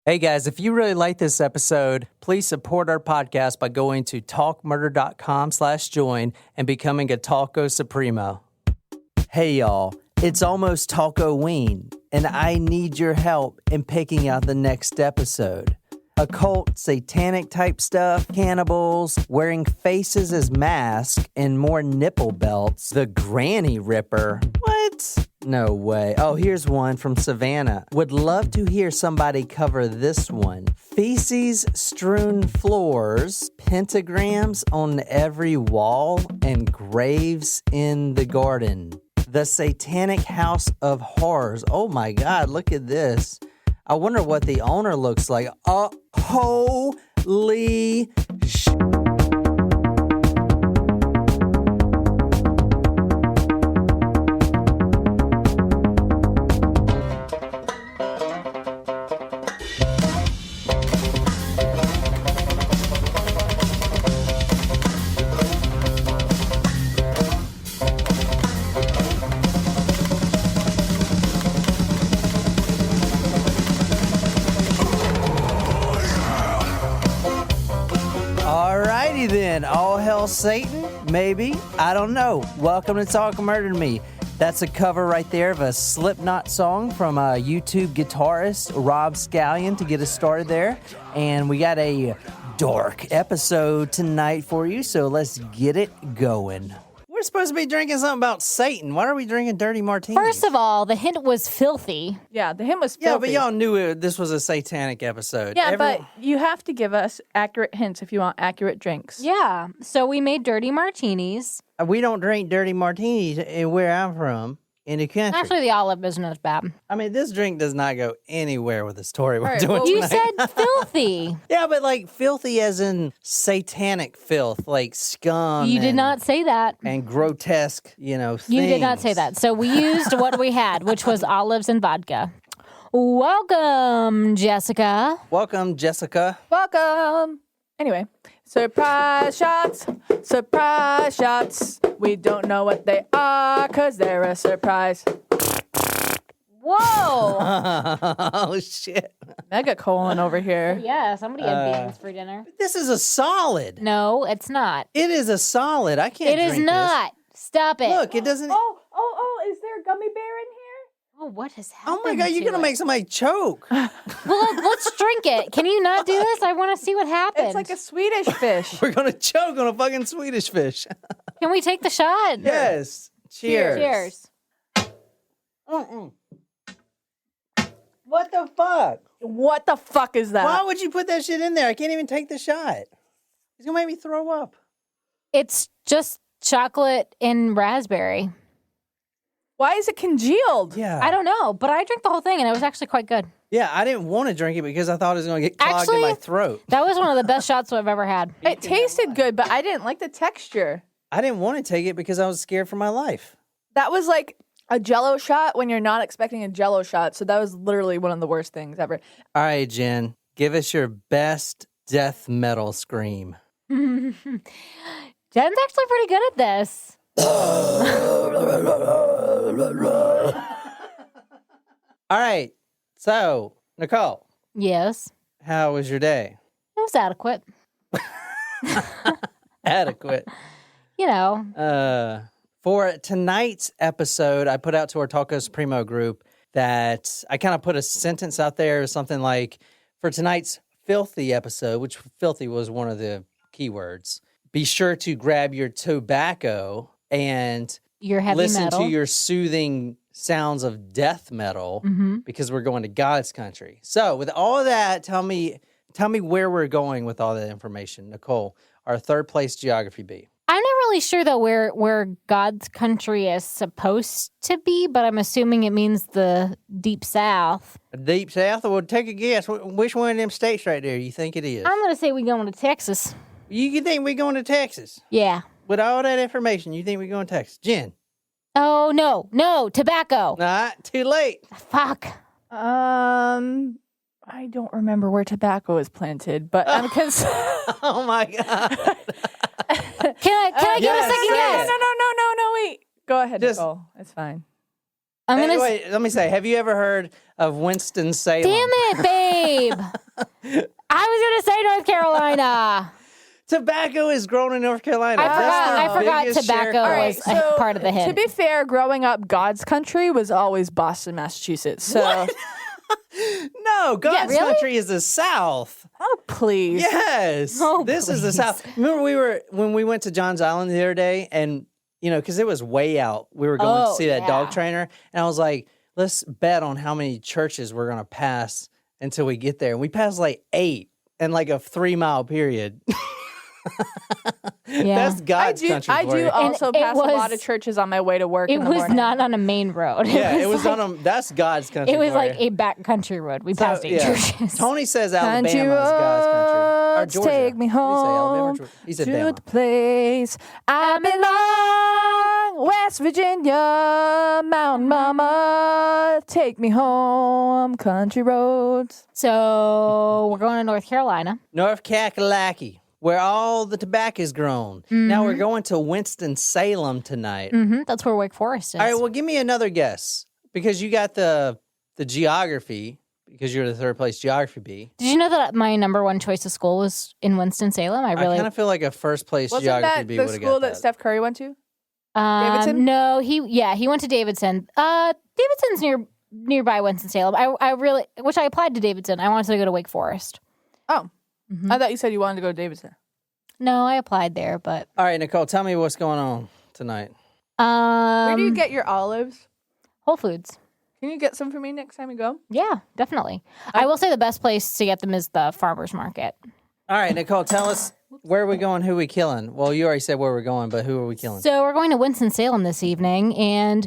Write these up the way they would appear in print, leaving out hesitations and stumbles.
Hey guys, if you really like this episode, please support our podcast by going to talkmurder.com/join and becoming a Talko Supremo. Hey y'all, it's almost Talkoween, and I need your help in picking out the next episode. Occult, satanic type stuff, cannibals, wearing faces as masks, and more nipple belts. The Granny Ripper. What? No way. Oh, here's one from Savannah. Would love to hear somebody cover this one. Feces strewn floors, pentagrams on every wall, and graves in the garden. The Satanic House of Horrors. Oh my God, look at this. I wonder what the owner looks like. Holy sh... Then all hell Satan, maybe, I don't know. Welcome to Talk Murder to Me. That's a cover right there of a Slipknot song from YouTube guitarist Rob Scallion to get us started there. And we got a dark episode tonight for you, so let's get it going. We're supposed to be drinking something about Satan. Why are we drinking dirty martinis? First of all, the hint was filthy. Yeah, the hint was filthy. Yeah, but y'all knew this was a satanic episode. Yeah, but you have to give us accurate hints if you want accurate drinks. Yeah, so we made dirty martinis. We don't drink dirty martinis where I'm from in the country. Actually, the olive isn't as bad. I mean, this drink does not go anywhere with the story we're doing You tonight. said filthy. Yeah, but like filthy as in satanic filth, like scum. You did not say that. And grotesque, things. You did not say that. So we used what we had, which was olives and vodka. Welcome, Jessica. Welcome, Jessica. Welcome. Anyway, surprise shots, surprise shots. We don't know what they are because they're a surprise. Whoa. Oh, shit. Mega colon over here. Yeah, somebody had beans for dinner. This is a solid. No, it's not. It is a solid. I can't drink It is not. Stop it. Look, it doesn't... Oh, is there a gummy bear in here? Oh, what has happened? Oh my God, you're going to make somebody choke. Well, let's drink it. Can you not do this? I want to see what happens. It's like a Swedish fish. We're going to choke on a fucking Swedish fish. Can we take the shot? Yes. Cheers. Cheers. Mm-mm. What the fuck? What the fuck is that? Why would you put that shit in there? I can't even take the shot. It's going to make me throw up. It's just chocolate and raspberry. Why is it congealed? Yeah. I don't know, but I drank the whole thing, and it was actually quite good. Yeah, I didn't want to drink it because I thought it was going to get clogged in my throat. That was one of the best shots I've ever had. It tasted good, but I didn't like the texture. I didn't want to take it because I was scared for my life. That was like a Jell-O shot when you're not expecting a Jell-O shot. So that was literally one of the worst things ever. All right, Jen, give us your best death metal scream. Jen's actually pretty good at this. All right, so, Nicole. Yes. How was your day? It was adequate. Adequate. For tonight's episode, I put out to our Talko Supremo group that I kind of put a sentence out there, something like, for tonight's filthy episode, which filthy was one of the keywords, be sure to grab your tobacco and your heavy listen metal. to your soothing sounds of death metal because we're going to God's country. So with all of that, tell me where we're going with all that information. Nicole, our third place geography bee. I'm not really sure, though, where God's country is supposed to be, but I'm assuming it means the Deep South. Deep South? Well, take a guess. Which one of them states right there you think it is? I'm going to say we're going to Texas. You think we're going to Texas? Yeah. With all that information, you think we're going to Texas? Jen? Oh, no, tobacco. Nah, too late. Fuck. I don't remember where tobacco is planted, but because oh my God. Can I get a second guess? No, wait. Go ahead, Just- Nicole. It's fine. I'm gonna. Wait, let me say, have you ever heard of Winston-Salem? Damn it, babe! I was gonna say North Carolina. Tobacco is grown in North Carolina. I forgot biggest tobacco share- was a part of the hint. To be fair, growing up, God's country was always Boston, Massachusetts. So, No, God's really? country is the South. oh please, Yes. Oh, This is the please. South. Remember when we went to Johns Island the other day and, because it was way out. We were going to Oh, see that dog yeah. trainer. And I was like, let's bet on how many churches we're going to pass until we get there. And we passed like 8 in like a 3-mile period. Yeah. That's God's country I for do you. also And it pass a lot was- of churches on my way to work. It in the was morning. not on a main road. Yeah, it was like, on a, that's God's country. It was for like you. a backcountry road. We passed 8 Yeah. churches. Tony says Alabama Country is God's country. Or roads, Georgia. take me What did he say, Alabama or home Georgia? He said to Bama. the place I belong, West Virginia, Mountain Mama, take me home, country roads. So we're going to North Carolina. North Kakalaki, where all the tobacco is grown. Now we're going to Winston-Salem tonight. That's where Wake Forest is. All right, well, give me another guess because you got the geography because you're the third place geography bee. Did you know that my number one choice of school was in Winston-Salem? I I kind of feel like a first place Wasn't geography that bee the would have school got that that. Steph Curry went to? Davidson? No, he went to Davidson. Davidson's nearby Winston-Salem. Which I applied to Davidson. I wanted to go to Wake Forest. Oh, I thought you said you wanted to go to Davidson. No, I applied there, but All right, Nicole, tell me what's going on tonight. Where do you get your olives? Whole Foods. Can you get some for me next time you go? Yeah, definitely. I will say the best place to get them is the farmer's market. All right, Nicole, tell us where are we going, who are we killing? Well, you already said where we're going, but who are we killing? So we're going to Winston-Salem this evening, and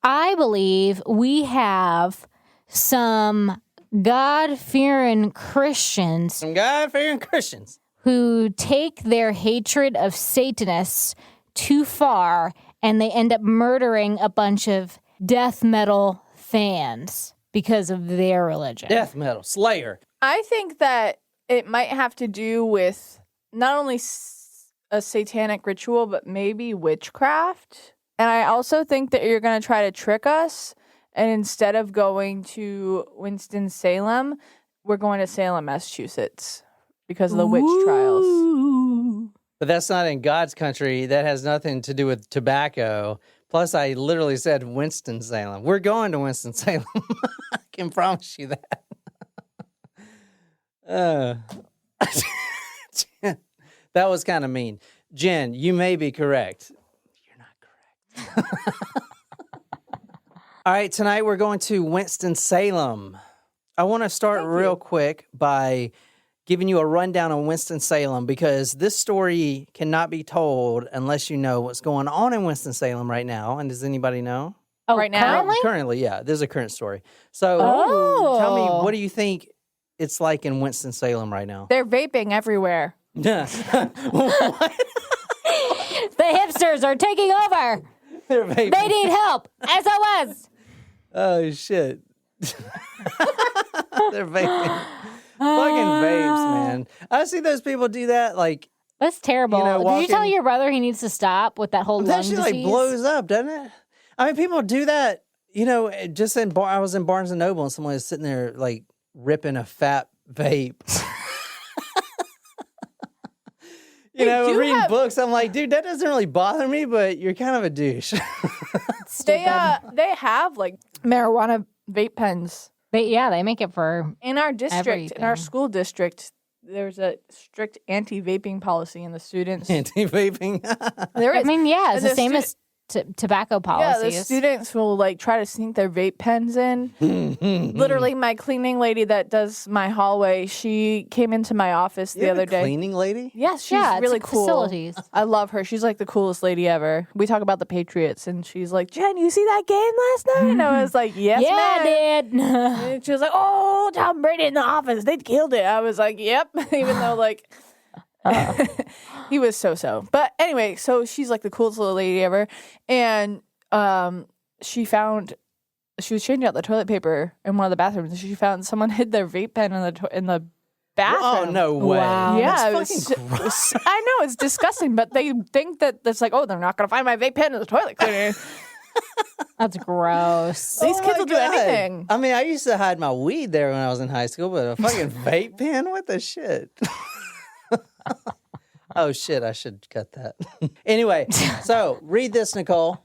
I believe we have some God-fearing Christians Some God-fearing Christians. who take their hatred of Satanists too far, and they end up murdering a bunch of death metal fans because of their religion. Death metal, Slayer. I think that it might have to do with not only a satanic ritual, but maybe witchcraft. And I also think that you're going to try to trick us. And instead of going to Winston-Salem, we're going to Salem, Massachusetts because of the witch trials. But that's not in God's country. That has nothing to do with tobacco. Plus, I literally said Winston-Salem. We're going to Winston-Salem. I can promise you that. That was kind of mean. Jen, you may be correct. You're not correct. All right, tonight we're going to Winston-Salem. I want to start real quick by giving you a rundown on Winston-Salem because this story cannot be told unless you know what's going on in Winston-Salem right now. And does anybody know? Oh, Right now? currently? Currently, yeah. There's a current story. So tell me, what do you think it's like in Winston-Salem right now? They're vaping everywhere. What? The hipsters are taking over. They're vaping. They need help. SOS. Oh, shit. They're vaping. Fucking vapes, man. I see those people do that, like, That's terrible. You know, Did you tell walking- your brother he needs to stop with that whole that lung shit, disease? like, blows up, doesn't it? I mean, people do that, just I was in Barnes & Noble and someone was sitting there, like, ripping a fat vape. do reading have- books. I'm like, dude, that doesn't really bother me, but you're kind of a douche. They have like marijuana vape pens. They make it for In our district, in our Everything. school district, there's a strict anti-vaping policy in the students. Anti-vaping. There I is. mean, yeah, it's And the same as tobacco Yeah, policies. the students will like try to sneak their vape pens in. Literally, my cleaning lady that does my hallway, she came into my office the other day. Cleaning lady? Yes, she's Yeah, it's really like cool. facilities. I love her. She's like the coolest lady ever. We talk about the Patriots, and she's like, "Jen, you see that game last night?" And I was like, "Yes, yeah, ma'am." I did. And she was like, "Oh, Tom Brady in the office. They killed it." I was like, "Yep," even though like he was so. But anyway, so she's like the coolest little lady ever, and she was changing out the toilet paper in one of the bathrooms, and she found someone hid their vape pen in the bathroom. Oh, no way. Wow. Yeah, That's it fucking was, gross. I know it's disgusting, but they think that it's like, oh, they're not gonna find my vape pen in the toilet cleaner. That's gross. These kids my will do God. anything. I mean, I used to hide my weed there when I was in high school, but a fucking vape pen? What the shit? Oh, shit. I should cut that. Anyway, so read this, Nicole.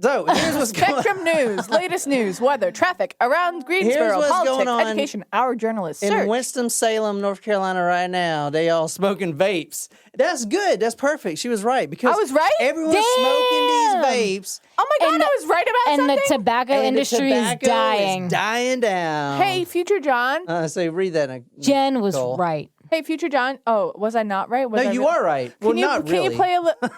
So here's what's going on. Spectrum News, latest news, weather, traffic around Greensboro, what's politics, going on education, our journalists. In Search. Winston-Salem, North Carolina right now, they all smoking vapes. That's good. That's perfect. She was right. Because I was right? everyone's smoking these vapes. Oh my God, And I was right about And something. the tobacco and industry the is tobacco dying. is dying down. Hey, Future John. So read that. Jen was Nicole. right. Hey, Future John. Oh, was I not right? Was No, I you are right. Well, not Can really. you play a little?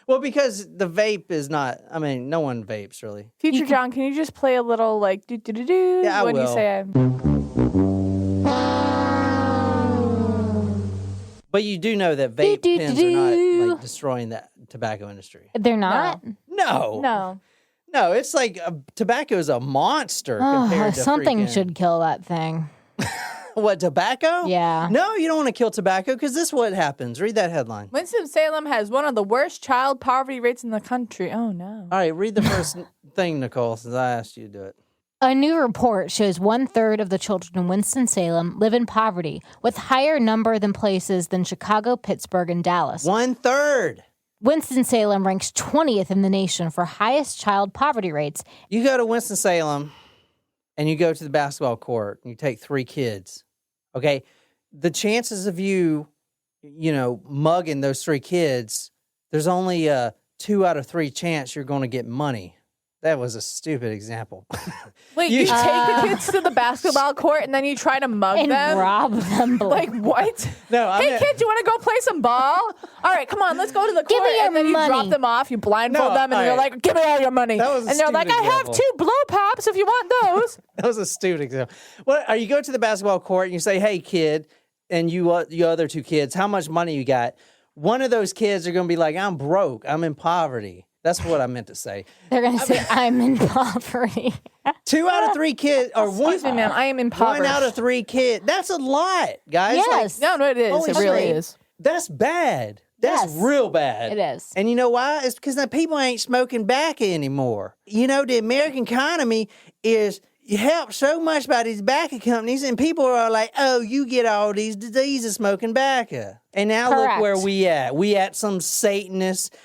Well, because the vape is not, I mean, no one vapes really. Future John, can you just play a little like do do do do Yeah, I when you will. say But you do know that vape pens are not like destroying the tobacco industry. They're not? No. No, it's like tobacco is a monster Oh, compared to something freaking- should kill that thing. What, tobacco? Yeah. No, you don't want to kill tobacco because this is what happens. Read that headline. Winston-Salem has one of the worst child poverty rates in the country. Oh no. All right, read the first thing, Nicole, since I asked you to do it. A new report shows 1/3 of the children in Winston-Salem live in poverty, with higher number than places than Chicago, Pittsburgh, and Dallas. 1/3. Winston-Salem ranks 20th in the nation for highest child poverty rates. You go to Winston-Salem and you go to the basketball court and you take 3 kids. Okay, the chances of you mugging those 3 kids, there's only a 2 out of 3 chance you're going to get money. That was a stupid example. Wait, you take the kids to the basketball court and then you try to mug And them? rob them. Like what? No, I Hey mean, kids, you want to go play some ball? All right, come on, let's go to the Give court. me your And then you drop money. them off, you blindfold No, them, and all you're right. like, give me all your money. That was a And they're like, I stupid have example. 2 blow pops if you want those. that was a stupid example. Well, you go to the basketball court and you say, "Hey, kid," and you other 2 kids, how much money you got? One of those kids are going to be like, "I'm broke. I'm in poverty." That's what I meant to say. They're going to say, I'm in poverty. 2 out of 3 kids, or Excuse me, ma'am, I am one impoverished. out of 3 kids. That's a lot, guys. Yes. No, it is. Holy It really shit. is. That's bad. That's Yes. real bad. It is. And you know why? It's because the people ain't smoking tobacco anymore. You know, the American economy is helped so much by these tobacco companies, and people are like, "Oh, you get all these diseases smoking tobacco." And now Correct. look where we at. We at some Satanist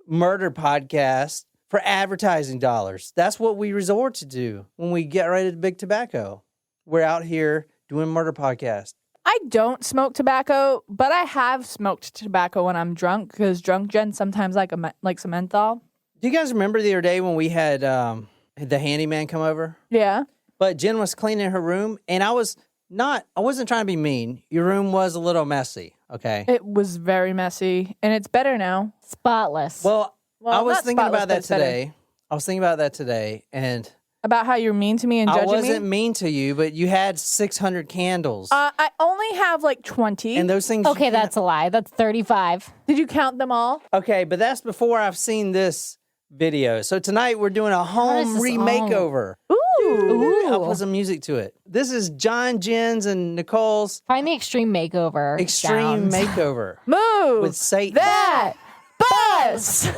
murder podcast for advertising dollars. That's what we resort to do when we get rid of the big tobacco. We're out here doing murder podcast. I don't smoke tobacco, but I have smoked tobacco when I'm drunk because drunk Jen sometimes likes some menthol. Do you guys remember the other day when we had the handyman come over? Yeah. But Jen was cleaning her room, and I wasn't trying to be mean. Your room was a little messy, okay? It was very messy, and it's better now. Spotless. Well, I was not thinking spotless, about but that it's better. today. I was thinking about that today, and About how you're mean to me and I judging wasn't me? mean to you, but you had 600 candles. I only have like 20. and those things... okay, that's a lie. That's 35. Did you count them all? Okay, but that's before I've seen this video. So tonight we're doing a does home this remakeover. Ooh. I'll put some music to it. This is John, Jen's, and Nicole's Find the extreme makeover. extreme sounds. makeover Move with Satan. that bus.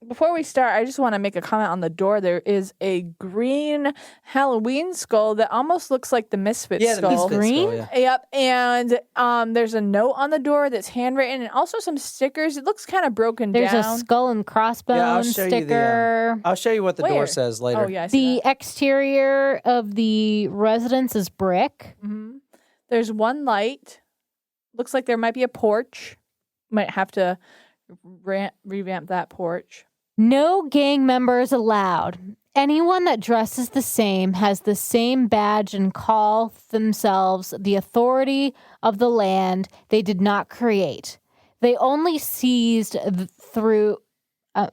Before we start, I just want to make a comment on the door. There is a green Halloween skull that almost looks like the Misfits Yeah, the skull. Misfits Green? skull, yeah. Yep, and there's a note on the door that's handwritten, and also some stickers. It looks kind of broken There's down. a skull and crossbone Yeah, I'll show you the, sticker. I'll show you what the door Where? says later. Oh yeah, I see The exterior of the residence is brick. that. Mhm. There's one light. Looks like there might be a porch. Might have to revamp that porch. No gang members allowed. Anyone that dresses the same has the same badge and call themselves the authority of the land they did not create. They only seized through,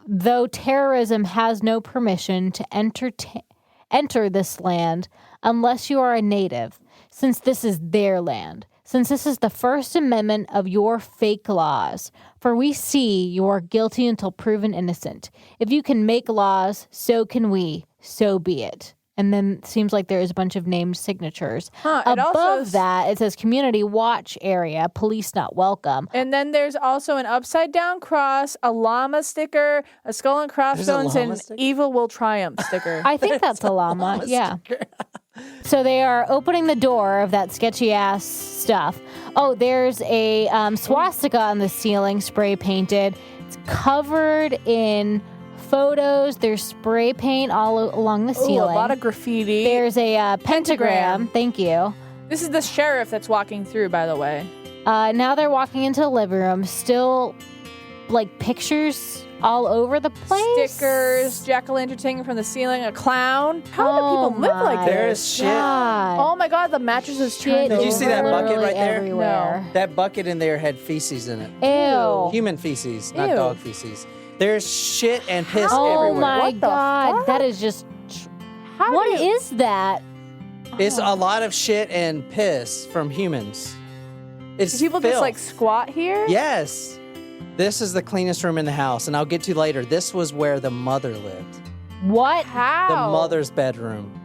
though terrorism has no permission to enter this land unless you are a native, since this is their land. Since this is the First Amendment of your fake laws, for we see you are guilty until proven innocent. If you can make laws, so can we. So be it. And then seems like there is a bunch of named signatures. It Above also that, it says community watch area, police not welcome. And then there's also an upside down cross, a llama sticker, a skull and crossbones, llama and sticker? evil will triumph sticker. I think that's a llama. Yeah. So they are opening the door of that sketchy ass stuff. Oh, there's a swastika on the ceiling, spray painted. It's covered in photos. There's spray paint all along the Ooh, ceiling. a lot of graffiti. There's a pentagram. Thank you. This is the sheriff that's walking through, by the way. Now they're walking into the living room. Still, like, pictures all over the place. Stickers, jack-o'-lantern hanging from the ceiling, a clown. How do people live like this? There's shit. Oh my god, the mattress is turned Shit Did you see that over bucket right there? everywhere. That bucket in there had feces in it. Ew. Human feces, not Ew. dog feces. There's shit and piss Oh everywhere. my What the god, fuck? that is just. How What do you- is that? It's a lot of shit and piss from humans. It's Do people just filth. like squat here? Yes. This is the cleanest room in the house, and I'll get to later. This was where the mother lived. What? How? The mother's bedroom.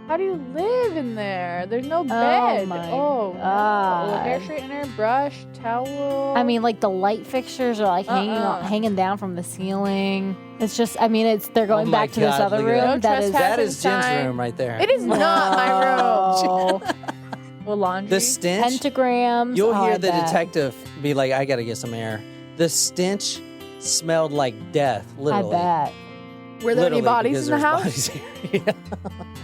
How do you live in there? There's no bed. my No. God. Hair straightener, brush, towel. I mean, like the light fixtures are like hanging down from the ceiling. It's just, I mean, they're going Oh my back to this God, other look at room. that. No That is Jen's inside. room right there. it is not my room. No. Well, laundry. The stench. Pentagrams. You'll oh, hear I the bet. detective be like, I gotta get some air. The stench smelled like death, I literally. bet. Were there any Literally, bodies because in the there's house? bodies here. Yeah.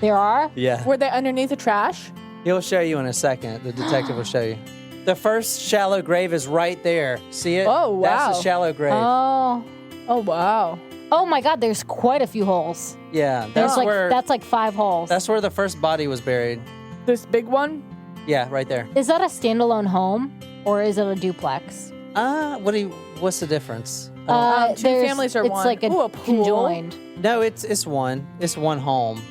There are? Yeah. Were they underneath the trash? He'll show you in a second. The detective will show you. The first shallow grave is right there. See it? Oh, wow. That's a shallow grave. Oh. Oh wow. Oh my god, there's quite a few holes. Yeah, There's that's that's like 5 holes. that's where the first body was buried. This big one? Yeah, right there. Is that a standalone home or is it a duplex? What's the difference? Two there's- families are it's one. like a Ooh, a pool? conjoined. No, it's one. It's one home.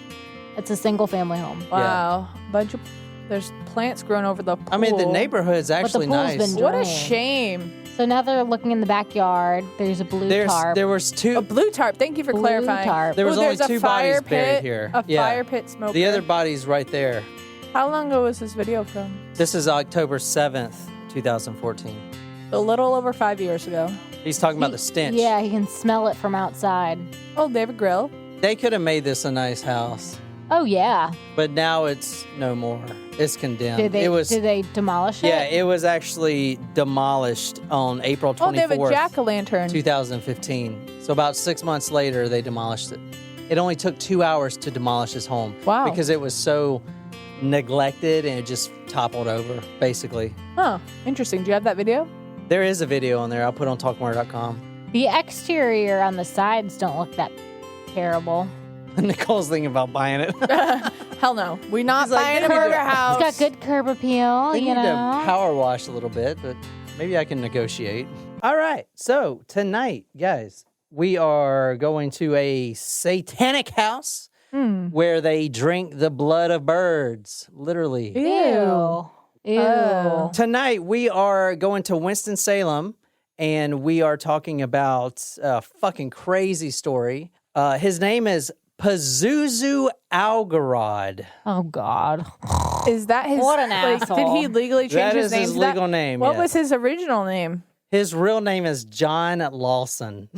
It's a single family home. Wow. Bunch of there's plants growing over the pool. I mean, the neighborhood's actually pool's nice. been What a drained. shame. So now they're looking in the backyard. There's a blue tarp. There was two. A blue tarp. Thank you for Blue clarifying. tarp. There was Ooh, only there's a 2 fire bodies buried pit, here. A Yeah. fire pit smoker. The other body's right there. How long ago was this video from? This is October 7th, 2014. A little over 5 years ago. He's talking about the stench. Yeah, he can smell it from outside. Oh, they have a grill. They could have made this a nice house, Oh yeah. but now it's no more. It's condemned. Did they? It was. Did they demolish it? Yeah, it was actually demolished on April 24th. Oh, they have a jack-o'-lantern. 2015. So about 6 months later, they demolished it. It only took 2 hours to demolish his home. Wow. Because it was so neglected and it just toppled over, basically. Huh. Interesting. Do you have that video? There is a video on there. I'll put on talkmore.com. The exterior on the sides don't look that terrible. Nicole's thinking about buying it. Hell no. We're not He's like, buying a "Give me murder the- house. It's got good curb appeal, We you need to know. power wash a little bit, but maybe I can negotiate. All right. So tonight, guys, we are going to a satanic house where they drink the blood of birds, literally. Ew. Ew. Oh. Tonight, we are going to Winston-Salem, and we are talking about a fucking crazy story. His name is Pazuzu Algarad. Oh God. Is that his? What an Did asshole. he legally change That his is name? his to that? legal name, What yes. was his original name? His real name is John Lawson.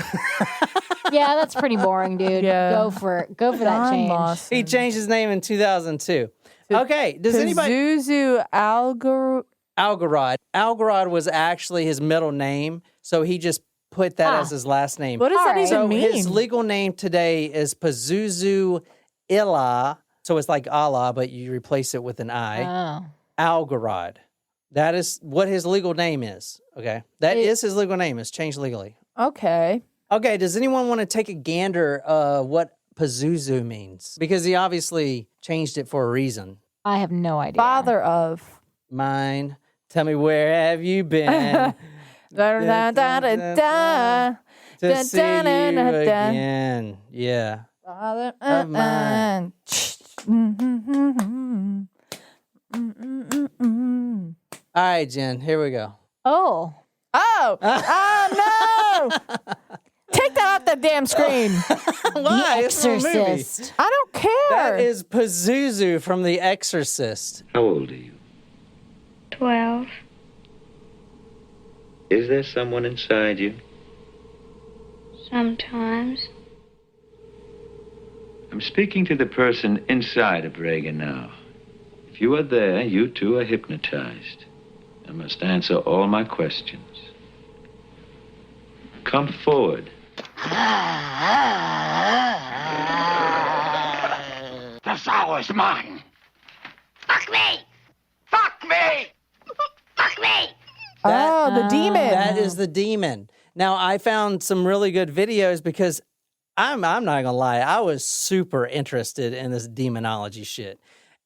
Yeah, that's pretty boring, dude. Yeah. Go for it. Go for that change. He changed his name in 2002. Okay, does anybody... Pazuzu Algarad. Algarad was actually his middle name, so he just put that as his last name. What does that Alright. even So mean? his legal name today is Pazuzu Illa. So it's like Allah, but you replace it with an I. Oh. Algarad. That is what his legal name is. Okay. That is his legal name. It's changed legally. Okay. Okay. Does anyone want to take a gander what Pazuzu means? Because he obviously changed it for a reason. I have no idea. Father of. Mine. Tell me, where have you been? Da, da, da, da, da. To Da, see da, da, you da, da. again. Yeah. Father Of mine. All right, Jen. Here we go. Oh. Oh! Oh no! Take that off the goddamn screen. Why? The It's a movie. Exorcist. I don't care. That is Pazuzu from The Exorcist. How old are you? 12. Is there someone inside you? Sometimes. I'm speaking to the person inside of Reagan now. If you are there, you too are hypnotized. I must answer all my questions. Come forward. The soul is mine. Fuck me! Fuck me! Fuck me! Oh, the demon. That is the demon. Now, I found some really good videos because I'm not gonna lie, I was super interested in this demonology shit.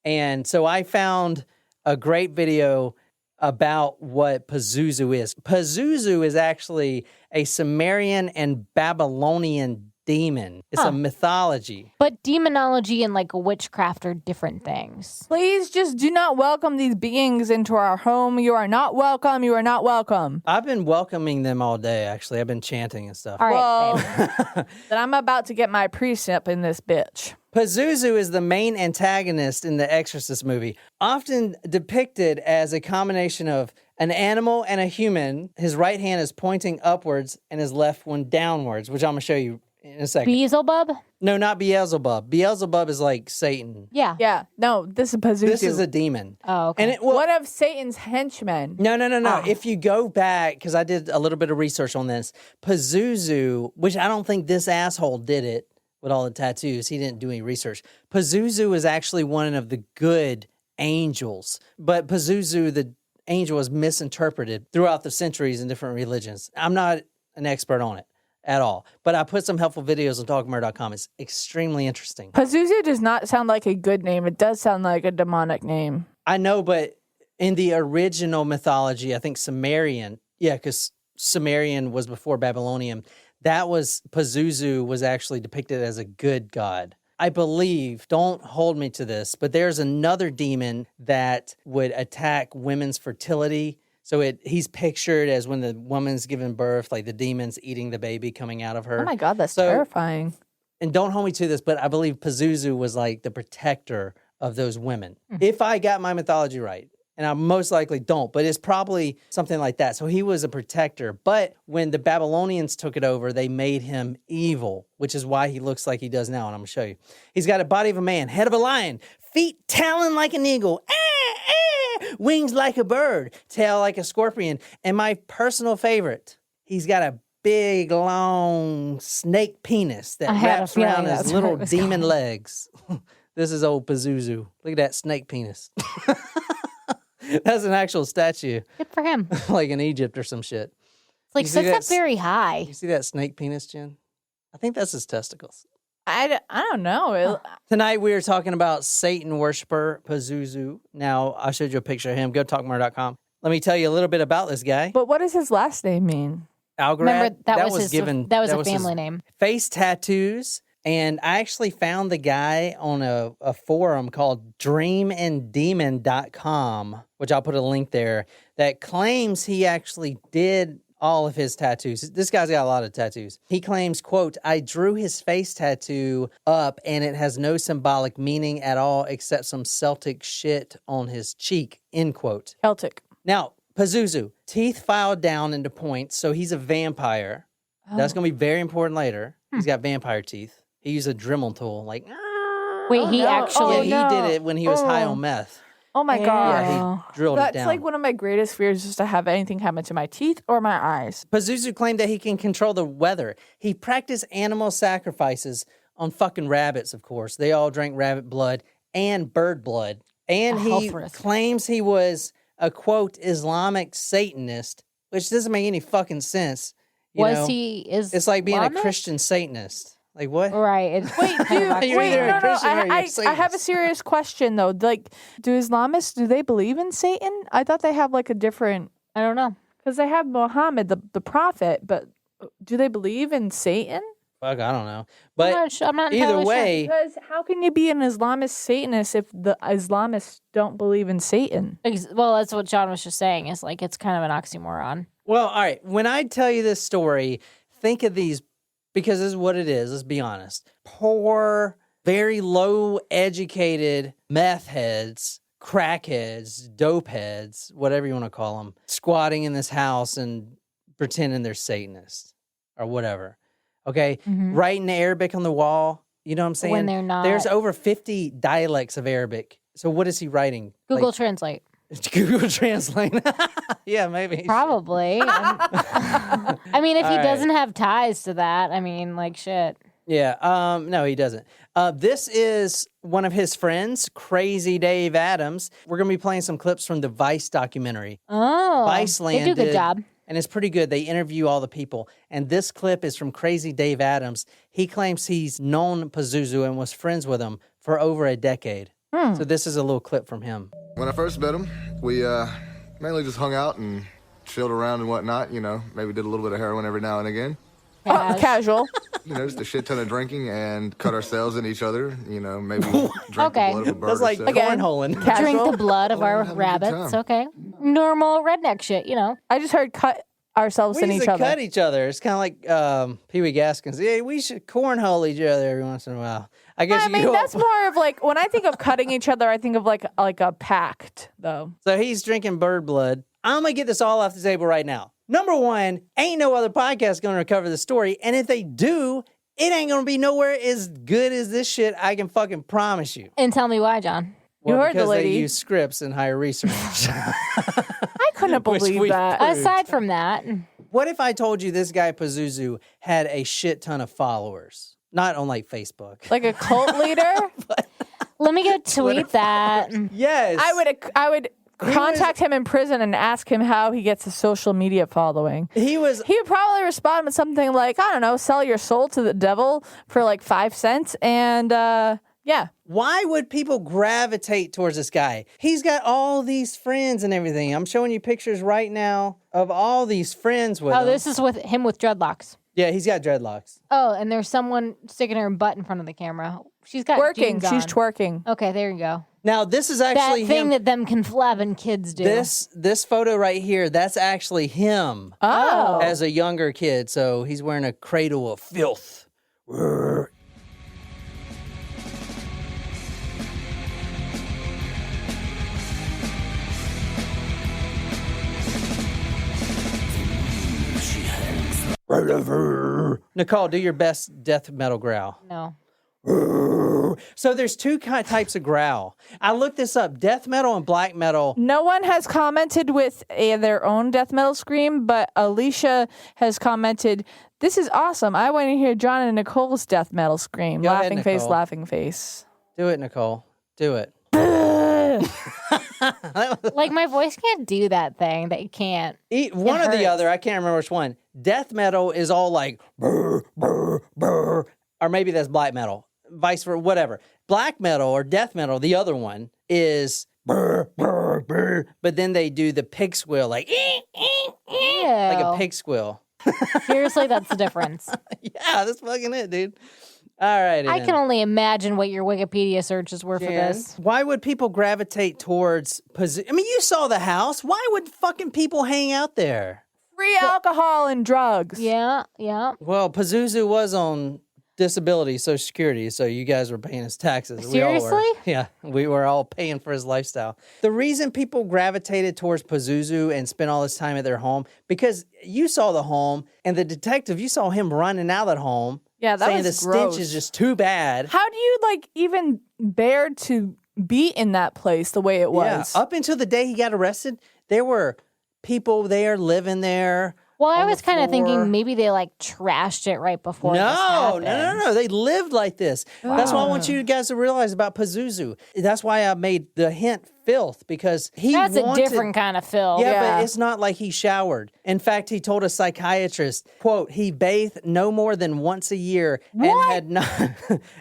And so I found a great video about what Pazuzu is. Pazuzu is actually a Sumerian and Babylonian demon. It's a mythology. But demonology and like witchcraft are different things. Please just do not welcome these beings into our home. You are not welcome. You are not welcome. I've been welcoming them all day, actually. I've been chanting and stuff. All right, Well, babe. then I'm about to get my precept in this bitch. Pazuzu is the main antagonist in the Exorcist movie, often depicted as a combination of an animal and a human. His right hand is pointing upwards and his left one downwards, which I'm going to show you in a second. Beelzebub? No, not Beelzebub. Beelzebub is like Satan. Yeah. Yeah, no, this is Pazuzu. This is a demon. Oh, okay. And it, well, one of Satan's henchmen. no. If you go back, because I did a little bit of research on this, Pazuzu, which I don't think this asshole did it with all the tattoos. He didn't do any research. Pazuzu is actually one of the good angels, but Pazuzu, the angel, was misinterpreted throughout the centuries in different religions. I'm not an expert on it at all, but I put some helpful videos on talkmurder.com. It's extremely interesting. Pazuzu does not sound like a good name. It does sound like a demonic name. I know, but in the original mythology, I think Sumerian, because Sumerian was before Babylonian, that was, Pazuzu was actually depicted as a good god. I believe, don't hold me to this, but there's another demon that would attack women's fertility. So he's pictured as when the woman's giving birth, like the demon's eating the baby coming out of her. Oh my God, that's So- terrifying. And don't hold me to this, but I believe Pazuzu was like the protector of those women. If I got my mythology right, and I most likely don't, but it's probably something like that. So he was a protector. But when the Babylonians took it over, they made him evil, which is why he looks like he does now. And I'm going to show you. He's got a body of a man, head of a lion, feet talon like an eagle, wings like a bird, tail like a scorpion. And my personal favorite, he's got a big, long snake penis that I had a wraps feeling around that's his where little it was demon going. legs. This is old Pazuzu. Look at that snake penis. That's an actual statue, Good for him. like in Egypt or some shit. It's like You see sits up that- very high. You see that snake penis, Jen? I think that's his testicles. I don't know. Tonight we are talking about Satan worshiper Pazuzu. Now, I showed you a picture of him. Go to talkmurder.com. Let me tell you a little bit about this guy. But what does his last name mean? Algarad. Remember, that was his, given. that was a his family name. Face tattoos. And I actually found the guy on a forum called dreamanddemon.com, which I'll put a link there, that claims he actually did all of his tattoos. This guy's got a lot of tattoos. He claims, quote, I drew his face tattoo up and it has no symbolic meaning at all except some Celtic shit on his cheek, end quote. Celtic. Now, Pazuzu, teeth filed down into points, so he's a vampire. That's going to be very important later. He's got vampire teeth. He used a Dremel tool, like, Wait, he no. actually. yeah, he no. did it when he was high Oh. on meth. Oh my God. Yeah, he drilled it That's down. like one of my greatest fears is to have anything happen to my teeth or my eyes. Pazuzu claimed that he can control the weather. He practiced animal sacrifices on fucking rabbits, of course. They all drank rabbit blood and bird blood. And A he health risk. claims he was a, quote, Islamic Satanist, which doesn't make any fucking sense. You know? It's like being a Christian Satanist. Like what? Right. Wait, dude, You're wait, either a no. Christian or you're a I have a Satanist. serious question though. Like, do Islamists, do they believe in Satan? I thought they have like a different, I don't know. because they have Muhammad, the prophet, but do they believe in Satan? Fuck, I don't know. But I'm not either entirely sure. way, Because how can you be an Islamist Satanist if the Islamists don't believe in Satan? Well, that's what John was just saying. It's like it's kind of an oxymoron. well, all right. When I tell you this story, think of these because this is what it is. Let's be honest. Poor, very low-educated meth heads, crackheads, dope heads, whatever you want to call them, squatting in this house and pretending they're Satanists or whatever. Okay? Writing Arabic on the wall. You know what I'm saying? When they're not. There's over 50 dialects of Arabic. So what is he writing? Google Translate. Google Translate. Yeah, maybe. Probably. I mean, if he doesn't have ties to that, I mean, like, shit. Yeah, no, he doesn't. This is one of his friends, Crazy Dave Adams. We're going to be playing some clips from the Vice documentary. Oh, Vice they do a good landed, job. And it's pretty good. They interview all the people. And this clip is from Crazy Dave Adams. He claims he's known Pazuzu and was friends with him for over a decade. So this is a little clip from him. When I first met him, we mainly just hung out and chilled around and whatnot. You know, maybe did a little bit of heroin every now and again. Casual. You know, just a shit ton of drinking and cut ourselves in each other. You know, maybe drink the blood of a bird. That's like or so. cornholing. Casual. Drink the blood of our having a good rabbits. time. Okay. Normal redneck shit, you know. I just heard cut ourselves We in used each to other. cut each other. It's kind of like Pee Wee Gaskins. Yeah, we should cornhole each other every once in a while. I guess I you mean, go that's more of like when I think of cutting each other, I think of like a pact, though. So he's drinking bird blood. I'm going to get this all off the table right now. Number one, ain't no other podcast going to recover the story. And if they do, it ain't going to be nowhere as good as this shit, I can fucking promise you. And tell me why, John. You heard the because lady. they use scripts and hire research. I couldn't Which believe we- that. Aside from that, What if I told you this guy Pazuzu had a shit ton of followers? Not on like Facebook. Like a cult leader? let me go tweet that. Yes. I would contact him in prison and ask him how he gets a social media following. He was He would probably respond with something like, I don't know, sell your soul to the devil for like 5 cents. And yeah. Why would people gravitate towards this guy? He's got all these friends and everything. I'm showing you pictures right now of all these friends with him. Oh, this is with him with dreadlocks. Yeah, he's got dreadlocks. Oh, and there's someone sticking her butt in front of the camera. She's got Twerking. jeans She's on. twerking. Okay, there you go. Now, this is That actually thing him. that them conflabbing kids do. This photo right here, that's actually him Oh. as a younger kid. So he's wearing a cradle of filth. Nicole, do your best death metal growl. No. So there's two types of growl. I looked this up. Death metal and black metal. No one has commented with their own death metal scream, but Alicia has commented, "This is awesome. I want to hear John and Nicole's death metal scream." Go ahead, Laughing face, Nicole. laughing face. Do it, Nicole. Do it. Like, my voice can't do that thing. That it can't. One or the hurts. other. I can't remember which one. Death metal is all like brr, brr, brr. Or maybe that's black metal. Vice versa, whatever. Black metal or death metal, the other one, is brr, brr, brr. But then they do the pig squeal, like like a pig squeal. Seriously, that's the difference. Yeah, that's fucking it, dude. All right. I can only imagine what your Wikipedia searches were for this. Why would people gravitate towards I mean, you saw the house. Why would fucking people hang out there? Free alcohol and drugs. Yeah, yeah. Well, Pazuzu was on disability, Social Security, so you guys were paying his taxes. Seriously? We all were. Yeah, we were all paying for his lifestyle. The reason people gravitated towards Pazuzu and spent all this time at their home, because you saw the home, and the detective, you saw him running out of that home. Yeah, that saying was the gross. stench is just too bad. How do you like even bear to be in that place the way it was? Yeah, up until the day he got arrested, there were people there living there. Well, I on the was kind of floor. thinking maybe they like trashed it right before. this happened. No. They lived like this. That's what I want you guys to realize about Pazuzu. That's why I made the hint filth, because he That's a wanted, different kind of film. Yeah, but it's not like he showered. In fact, he told a psychiatrist, quote, he bathed no more than once a year and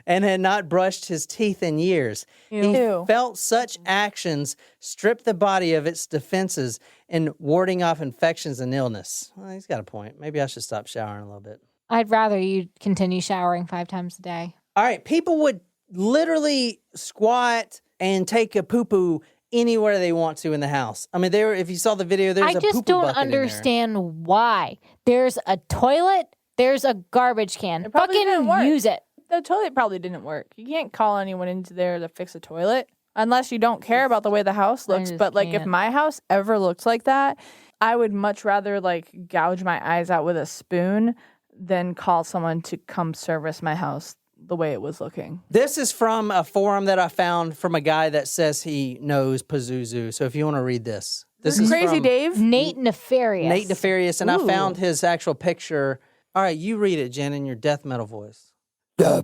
had not brushed his teeth in years. He felt such actions strip the body of its defenses in warding off infections and illness. Well, he's got a point. Maybe I should stop showering a little bit. I'd rather you continue showering 5 times a day. All right, people would literally squat and take a poo-poo anywhere they want to in the house. I mean, if you saw the video, there's a poo-poo I just don't bucket in there. understand why. There's a toilet, There's a garbage can. It probably didn't work. Fucking use it. The toilet probably didn't work. You can't call anyone into there to fix a toilet unless you don't care about the way the house looks. But like if my house ever looked like that, I would much rather like gouge my eyes out with a spoon than call someone to come service my house the way it was looking. This is from a forum that I found from a guy that says he knows Pazuzu. So if you want to read this. This is crazy, from Dave. Nate Nefarious. Nate Nefarious, and I found his actual picture. All right, you read it, Jen, in your death metal voice. Okay,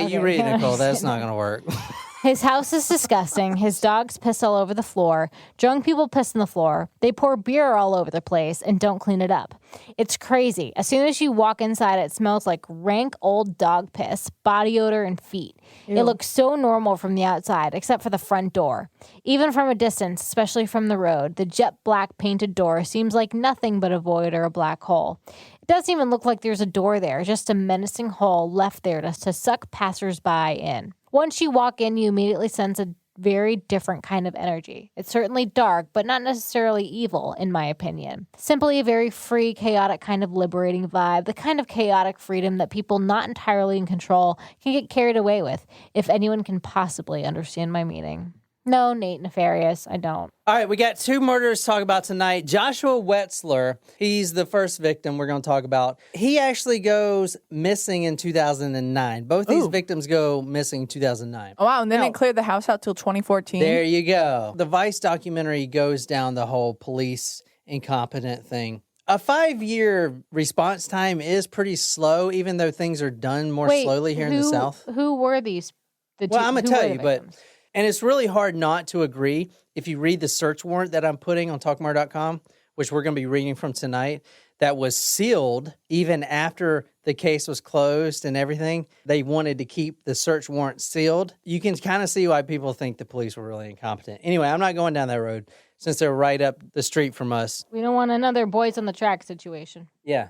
you read it, Nicole. That's not going to work. His house is disgusting. His dogs piss all over the floor. Drunk people piss on the floor. They pour beer all over the place and don't clean it up. It's crazy. As soon as you walk inside, it smells like rank old dog piss, body odor, and feet. Ew. It looks so normal from the outside, except for the front door. Even from a distance, especially from the road, the jet black painted door seems like nothing but a void or a black hole. It doesn't even look like there's a door there, just a menacing hole left there to suck passersby in. Once you walk in, you immediately sense a very different kind of energy. It's certainly dark, but not necessarily evil, in my opinion. Simply a very free, chaotic kind of liberating vibe, the kind of chaotic freedom that people not entirely in control can get carried away with, if anyone can possibly understand my meaning. No, Nate Nefarious, I don't. All right, we got 2 murders to talk about tonight. Joshua Wetzler, he's the first victim we're going to talk about. He actually goes missing in 2009. Both these victims go missing in 2009. Oh, wow, and then it cleared the house out till 2014. There you go. The Vice documentary goes down the whole police incompetent thing. A 5-year response time is pretty slow, even though things are done more slowly here in the South. Who were these? I'm going to tell you, but... And it's really hard not to agree if you read the search warrant that I'm putting on talkmurder.com, which we're going to be reading from tonight, that was sealed even after the case was closed and everything. They wanted to keep the search warrant sealed. You can kind of see why people think the police were really incompetent. Anyway, I'm not going down that road since they're right up the street from us. We don't want another boys on the track situation. Yeah.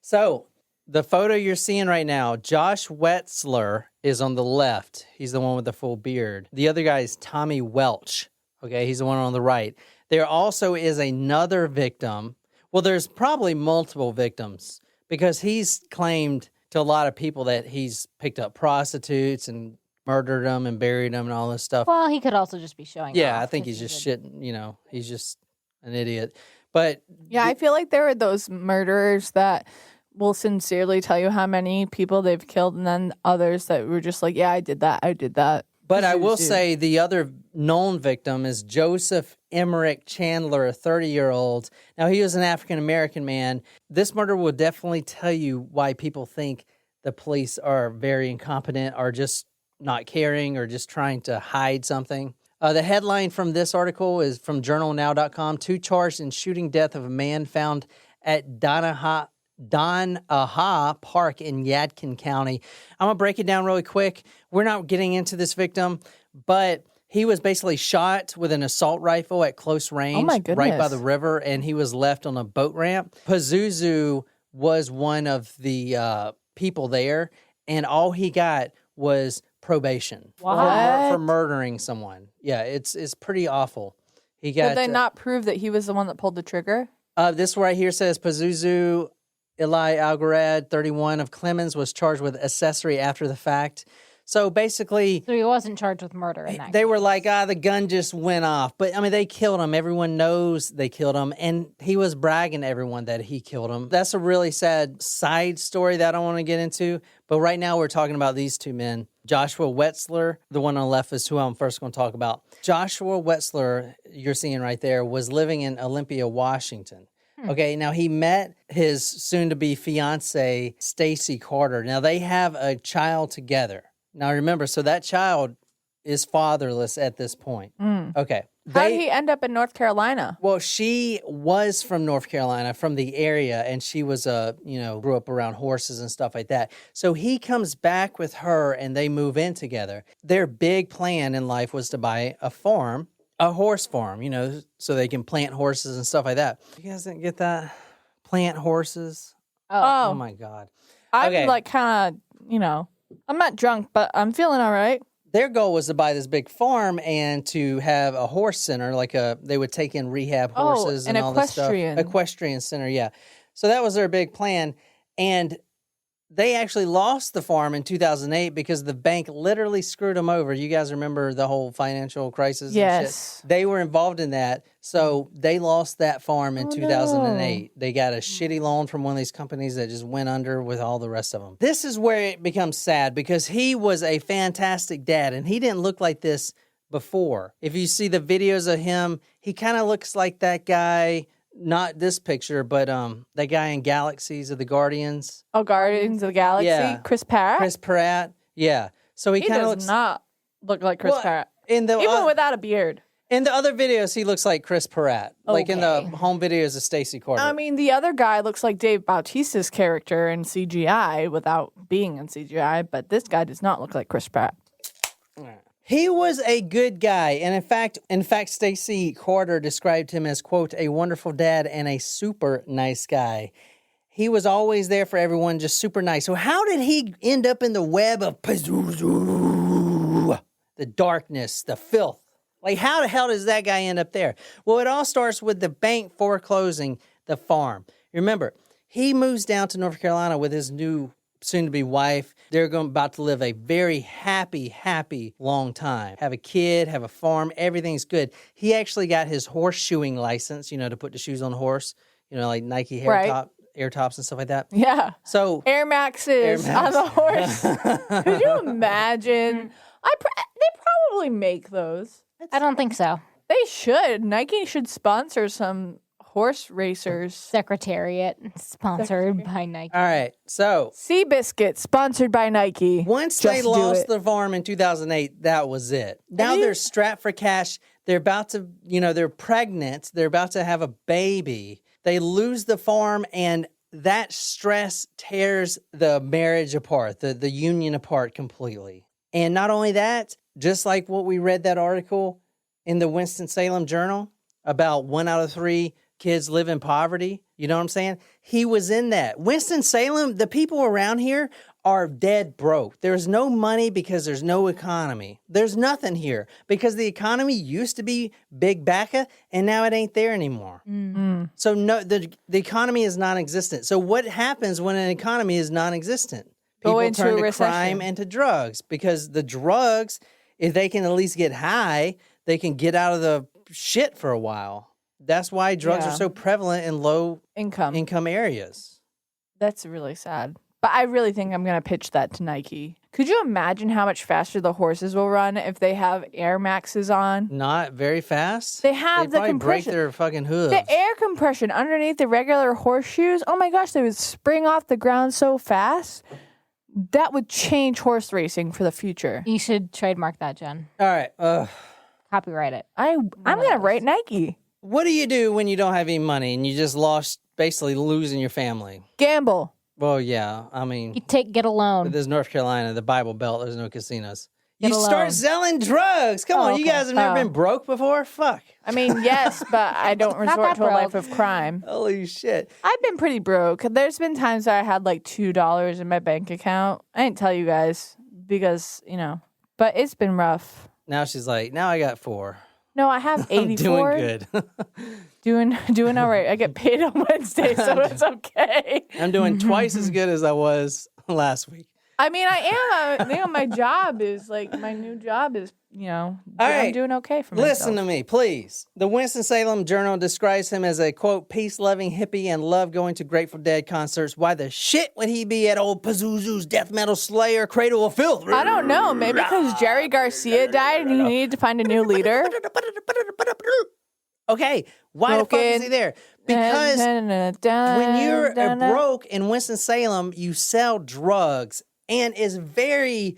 So... the photo you're seeing right now, Josh Wetzler is on the left. He's the one with the full beard. The other guy is Tommy Welch. Okay, he's the one on the right. There also is another victim. Well, there's probably multiple victims because he's claimed to a lot of people that he's picked up prostitutes and murdered them and buried them and all this stuff. Well, he could also just be showing Yeah, off I think he's just shitting, he's just an idiot. But yeah, I feel like there are those murderers that will sincerely tell you how many people they've killed, and then others that were just like, yeah, I did that. But I will say the other known victim is Joseph Emmerich Chandler, a 30-year-old. Now, he was an African-American man. This murder will definitely tell you why people think the police are very incompetent or just not caring or just trying to hide something. The headline from this article is from journalnow.com. 2 charged in shooting death of a man found at Donaha Park in Yadkin County. I'm going to break it down really quick. We're not getting into this victim, but he was basically shot with an assault rifle at close range right by the river, and he was left on a boat ramp. Pazuzu was one of the people there, and all he got was probation for murdering someone. Yeah, it's pretty awful. Did they not prove that he was the one that pulled the trigger? This right here says Pazuzu Algarad, 31, of Clemens, was charged with accessory after the fact. So basically... So he wasn't charged with murder in that They were like, the gun just went off. But, I mean, they killed him. Everyone knows they killed him. And he was bragging to everyone that he killed him. That's a really sad side story that I don't want to get into. But right now we're talking about these 2 men. Joshua Wetzler, the one on the left, is who I'm first going to talk about. Joshua Wetzler, you're seeing right there, was living in Olympia, Washington. Okay, now he met his soon-to-be fiancée, Stacy Carter. Now, they have a child together. Now, remember, so that child is fatherless at this point. Okay. How did he end up in North Carolina? Well, she was from North Carolina, from the area, and she was, grew up around horses and stuff like that. So he comes back with her, and they move in together. Their big plan in life was to buy a farm. A horse farm, so they can plant horses and stuff like that. You guys didn't get that? Plant horses? Oh my God. I'm like kind of, I'm not drunk, but I'm feeling all right. Their goal was to buy this big farm and to have a horse center, they would take in rehab horses and all this stuff. Equestrian center, yeah. So that was their big plan. And they actually lost the farm in 2008 because the bank literally screwed them over. You guys remember the whole financial crisis? Yes. And shit? They were involved in that. So they lost that farm in 2008. They got a shitty loan from one of these companies that just went under with all the rest of them. This is where it becomes sad because he was a fantastic dad and he didn't look like this before. If you see the videos of him, he kind of looks like that guy. Not this picture, but that guy in Galaxies of the Guardians. Oh, Guardians of the Galaxy? Yeah. Chris Pratt? Chris Pratt. Yeah. So he kind of does looks not look like Chris Pratt. Even without a beard. in the other videos, he looks like Chris Pratt. Like in the Okay. home videos of Stacey Corbett. I mean, the other guy looks like Dave Bautista's character in CGI without being in CGI, but this guy does not look like Chris Pratt. He was a good guy, and in fact, Stacey Carter described him as, quote, a wonderful dad and a super nice guy. He was always there for everyone, just super nice. So how did he end up in the web of Pazuzu? The darkness, the filth. Like, how the hell does that guy end up there? Well, it all starts with the bank foreclosing the farm. Remember, he moves down to North Carolina with his new soon-to-be wife. They're about to live a very happy long time. Have a kid, have a farm, everything's good. He actually got his horseshoeing license, to put the shoes on the horse, like Nike air tops and stuff like that. Yeah. So Air Maxes on the horse. Could you imagine? They probably make those. I don't think so. They should. Nike should sponsor some horse racers. Secretariat, sponsored by Nike. all right, so Seabiscuit, sponsored by Nike. once Just they do lost it. the farm in 2008, that was it. Now you- they're strapped for cash. They're about to, they're pregnant. They're about to have a baby. They lose the farm, and that stress tears the marriage apart, the union apart completely. And not only that, just like what we read that article in the Winston-Salem Journal about 1 out of 3 kids live in poverty. You know what I'm saying? He was in that. Winston-Salem, the people around here are dead broke. There's no money because there's no economy. There's nothing here because the economy used to be big bacca and now it ain't there anymore. So no, the economy is non-existent. So what happens when an economy is non-existent? Go People into turn a to recession. crime and to drugs because the drugs, if they can at least get high, they can get out of the shit for a while. That's why drugs Yeah. are so prevalent in low Income. income areas. That's really sad. But I really think I'm going to pitch that to Nike. Could you imagine how much faster the horses will run if they have Air Maxes on? Not very fast. They have They'd the probably break compression. their fucking hooves. The air compression underneath the regular horseshoes, oh my gosh, they would spring off the ground so fast. That would change horse racing for the future. You should trademark that, Jen. All right. Copyright it. I'm going to write Nike. What do you do when you don't have any money and you just basically losing your family? Gamble. Well, yeah. I mean, You get a loan. there's North Carolina, the Bible Belt. There's no casinos. Get You a start loan. selling drugs. Come on, you okay. guys have never Oh. been broke before? Fuck. I mean, yes, but I don't resort that to a life broke. of crime. Holy shit. I've been pretty broke. There's been times that I had like $2 in my bank account. I didn't tell you guys because, but it's been rough. Now she's like, now I got 4. No, I have 84. I'm doing good. Doing all right. I get paid on Wednesday, so it's okay. I'm doing twice as good as I was last week. I mean, I am. My job is my new job is, I'm right. doing okay for myself. Listen to me, please. The Winston-Salem Journal describes him as a, quote, peace-loving hippie and loved going to Grateful Dead concerts. Why the shit would he be at old Pazuzu's death metal slayer Cradle of Filth? I don't know. Maybe because Jerry Garcia died and he needed to find a new leader. Okay, why the fuck is he there? Because when you're broke in Winston-Salem, you sell drugs. And it's very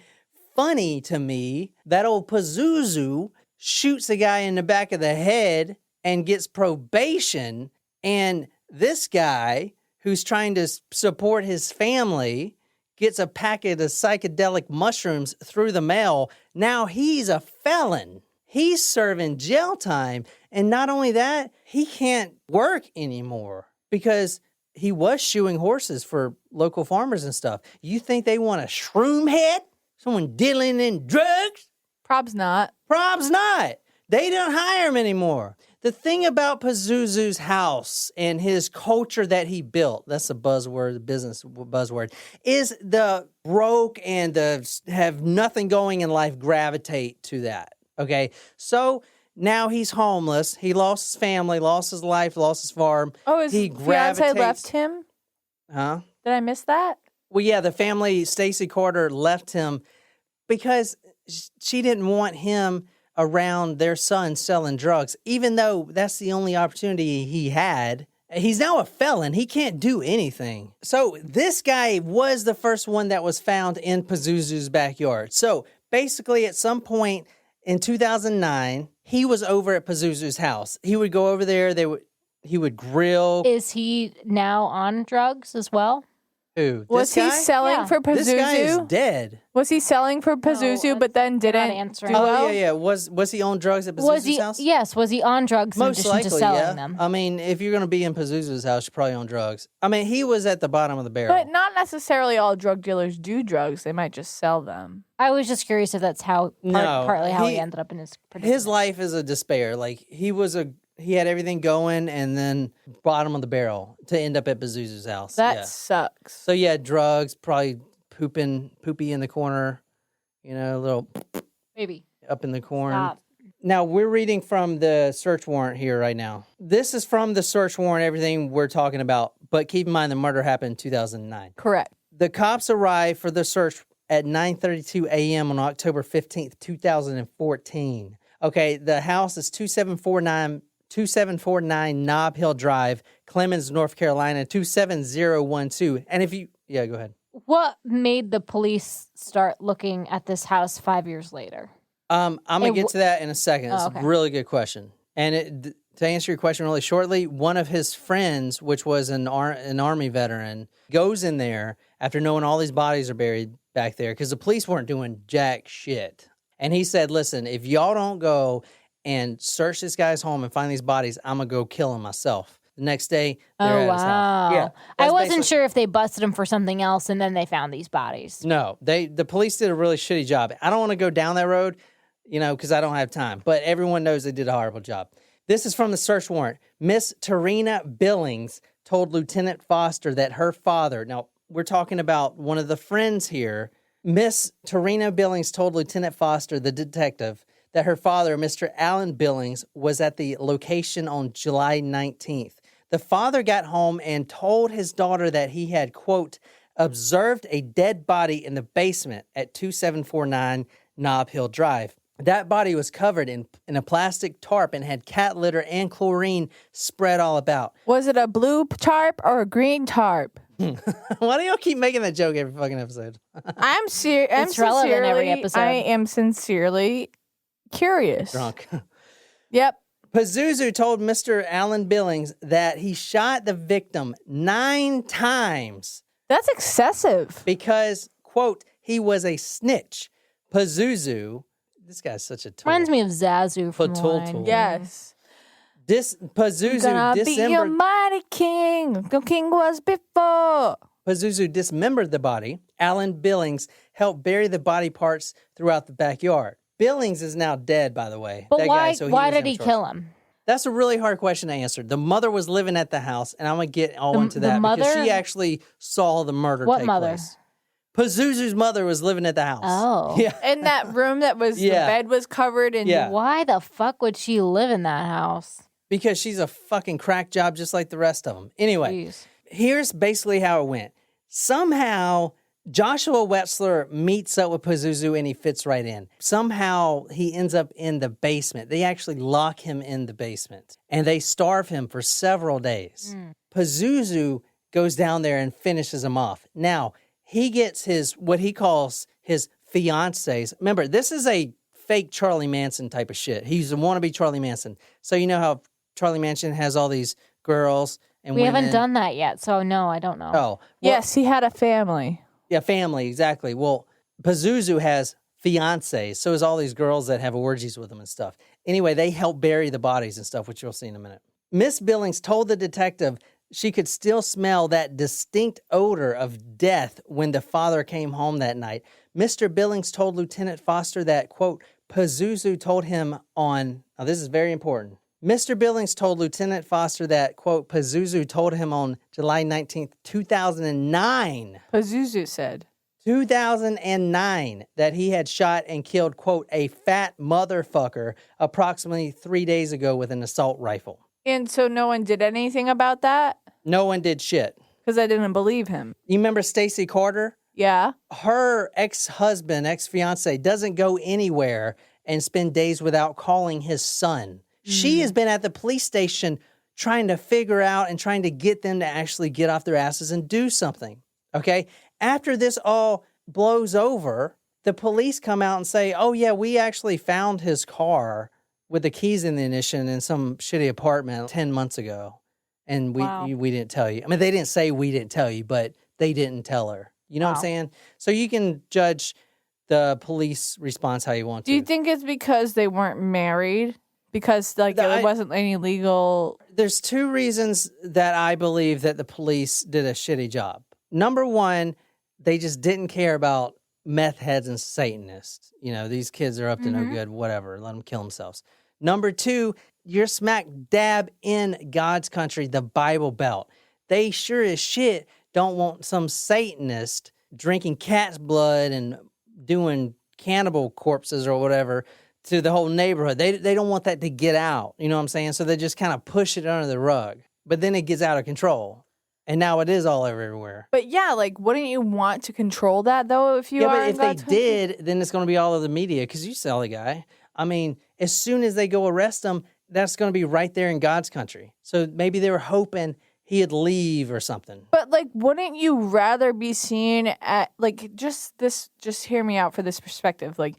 funny to me that old Pazuzu shoots a guy in the back of the head and gets probation. And this guy, who's trying to support his family, gets a packet of psychedelic mushrooms through the mail. Now he's a felon. He's serving jail time. And not only that, he can't work anymore because he was shoeing horses for local farmers and stuff. You think they want a shroom head? Someone dealing in drugs? Prob's not. Prob's not. They don't hire him anymore. The thing about Pazuzu's house and his culture that he built, that's a buzzword, business buzzword, is the broke and the have nothing going in life gravitate to that. Okay? So now he's homeless. He lost his family, lost his life, lost his farm. Oh, his he fiance left him? Huh? Did I miss that? Well, yeah, the family, Stacy Carter, left him because she didn't want him around their son selling drugs, even though that's the only opportunity he had. He's now a felon. He can't do anything. So this guy was the first one that was found in Pazuzu's backyard. So basically at some point in 2009, he was over at Pazuzu's house. He would go over there. He would grill. Is he now on drugs as well? Who? Was he selling Yeah. for Pazuzu? This guy is dead. Was he selling for Pazuzu, but then you're not didn't answering. do Oh, well? yeah. Was he on drugs at Pazuzu's Was he? house? Yes. Was he on drugs in Most addition likely, to selling yeah. them? I mean, if you're going to be in Pazuzu's house, you're probably on drugs. I mean, he was at the bottom of the barrel. But not necessarily all drug dealers do drugs. They might just sell them. I was just curious if that's how No, partly how he he- ended up in his predicament. His life is a despair. Like, he had everything going and then bottom of the barrel to end up at Pazuzu's house. That Yeah. sucks. So, yeah, drugs, probably poopy in the corner, a little Maybe. up in the corn. Stop. Now, we're reading from the search warrant here right now. This is from the search warrant, everything we're talking about, but keep in mind the murder happened in 2009. Correct. The cops arrived for the search at 9:32 a.m. on October 15th, 2014. Okay, the house is 2749 Nob Hill Drive, Clemens, North Carolina, 27012. And go ahead. What made the police start looking at this house 5 years later? I'm going to get to that in a second. It's okay. a really good question. And to answer your question really shortly, one of his friends, which was an Army veteran, goes in there after knowing all these bodies are buried back there because the police weren't doing jack shit. And he said, listen, if y'all don't go and search this guy's home and find these bodies, I'm going to go kill him myself. The next day, they're at his house. Yeah, I that's wasn't basically- sure if they busted him for something else and then they found these bodies. No, the police did a really shitty job. I don't want to go down that road, because I don't have time. But everyone knows they did a horrible job. This is from the search warrant. Miss Tarina Billings told Lieutenant Foster that her father, now we're talking about one of the friends here, Miss Tarina Billings told Lieutenant Foster, the detective, that her father, Mr. Alan Billings, was at the location on July 19th. The father got home and told his daughter that he had, quote, observed a dead body in the basement at 2749 Nob Hill Drive. That body was covered in a plastic tarp and had cat litter and chlorine spread all about. Was it a blue tarp or a green tarp? Why do y'all keep making that joke every fucking episode? It's relevant every episode. I am sincerely curious. Drunk. Yep. Pazuzu told Mr. Alan Billings that he shot the victim 9 times That's excessive. because, quote, he was a snitch. Pazuzu, this guy's such a tool. Reminds me of Zazu from Patul Line. tool. Yes. Pazuzu Gonna be your dismembered. mighty king. The king was before. Pazuzu dismembered the body. Alan Billings helped bury the body parts throughout the backyard. Billings is now dead, by the way. But That why, guy, so why was did never he charged. kill him? That's a really hard question to answer. The mother was living at the house, and I'm going to get all The- into the that because mother? she actually saw the murder What take mother? place. Pazuzu's mother was living at the house. Oh. Yeah. In that room that was, Yeah. the bed was covered in. Yeah. Why the fuck would she live in that house? Because she's a fucking crack job just like the rest of them. Anyway, Jeez. here's basically how it went. Somehow, Joshua Wetzler meets up with Pazuzu and he fits right in. Somehow, he ends up in the basement. They actually lock him in the basement and they starve him for several days. Pazuzu goes down there and finishes him off. Now, he gets what he calls his fiancés. Remember, this is a fake Charlie Manson type of shit. He's a wannabe Charlie Manson. So you know how Charlie Manson has all these girls and We women. haven't done that yet, so no, I don't know. Oh, well, Yes, he had a family. yeah, family, exactly. Well, Pazuzu has fiancés, so is all these girls that have orgies with him and stuff. Anyway, they help bury the bodies and stuff, which you'll see in a minute. Miss Billings told the detective she could still smell that distinct odor of death when the father came home that night. Mr. Billings told Lieutenant Foster that, quote, Pazuzu told him now this is very important, Mr. Billings told Lieutenant Foster that, quote, Pazuzu told him on July 19th, 2009. Pazuzu said. 2009 that he had shot and killed, quote, a fat motherfucker approximately 3 days ago with an assault rifle. And so no one did anything about that? No one did shit. Because I didn't believe him. You remember Stacy Carter? Yeah. Her ex-husband, ex-fiance, doesn't go anywhere and spend days without calling his son. She has been at the police station trying to figure out and trying to get them to actually get off their asses and do something, okay? After this all blows over, the police come out and say, oh, yeah, we actually found his car with the keys in the ignition in some shitty apartment 10 months ago. And we didn't tell you. I mean, they didn't say we didn't tell you, but they didn't tell her. You know what I'm saying? So you can judge the police response how you want to. Do you think it's because they weren't married? Because, like, it wasn't any legal... There's two reasons that I believe that the police did a shitty job. Number one, they just didn't care about meth heads and Satanists. You know, these kids are up to no good, whatever. Let them kill themselves. Number two, you're smack dab in God's country, the Bible Belt. They sure as shit don't want some Satanist drinking cat's blood and doing cannibal corpses or whatever to the whole neighborhood. They don't want that to get out. You know what I'm saying? So they just kind of push it under the rug. But then it gets out of control. And now it is all everywhere. But yeah, like, wouldn't you want to control that, though, if you are but in if they God's country? did, then it's going to be all over the media because you saw the guy. I mean, as soon as they go arrest him, that's going to be right there in God's country. So maybe they were hoping he'd leave or something. But, like, wouldn't you rather be seen at, like, just hear me out for this perspective. Like,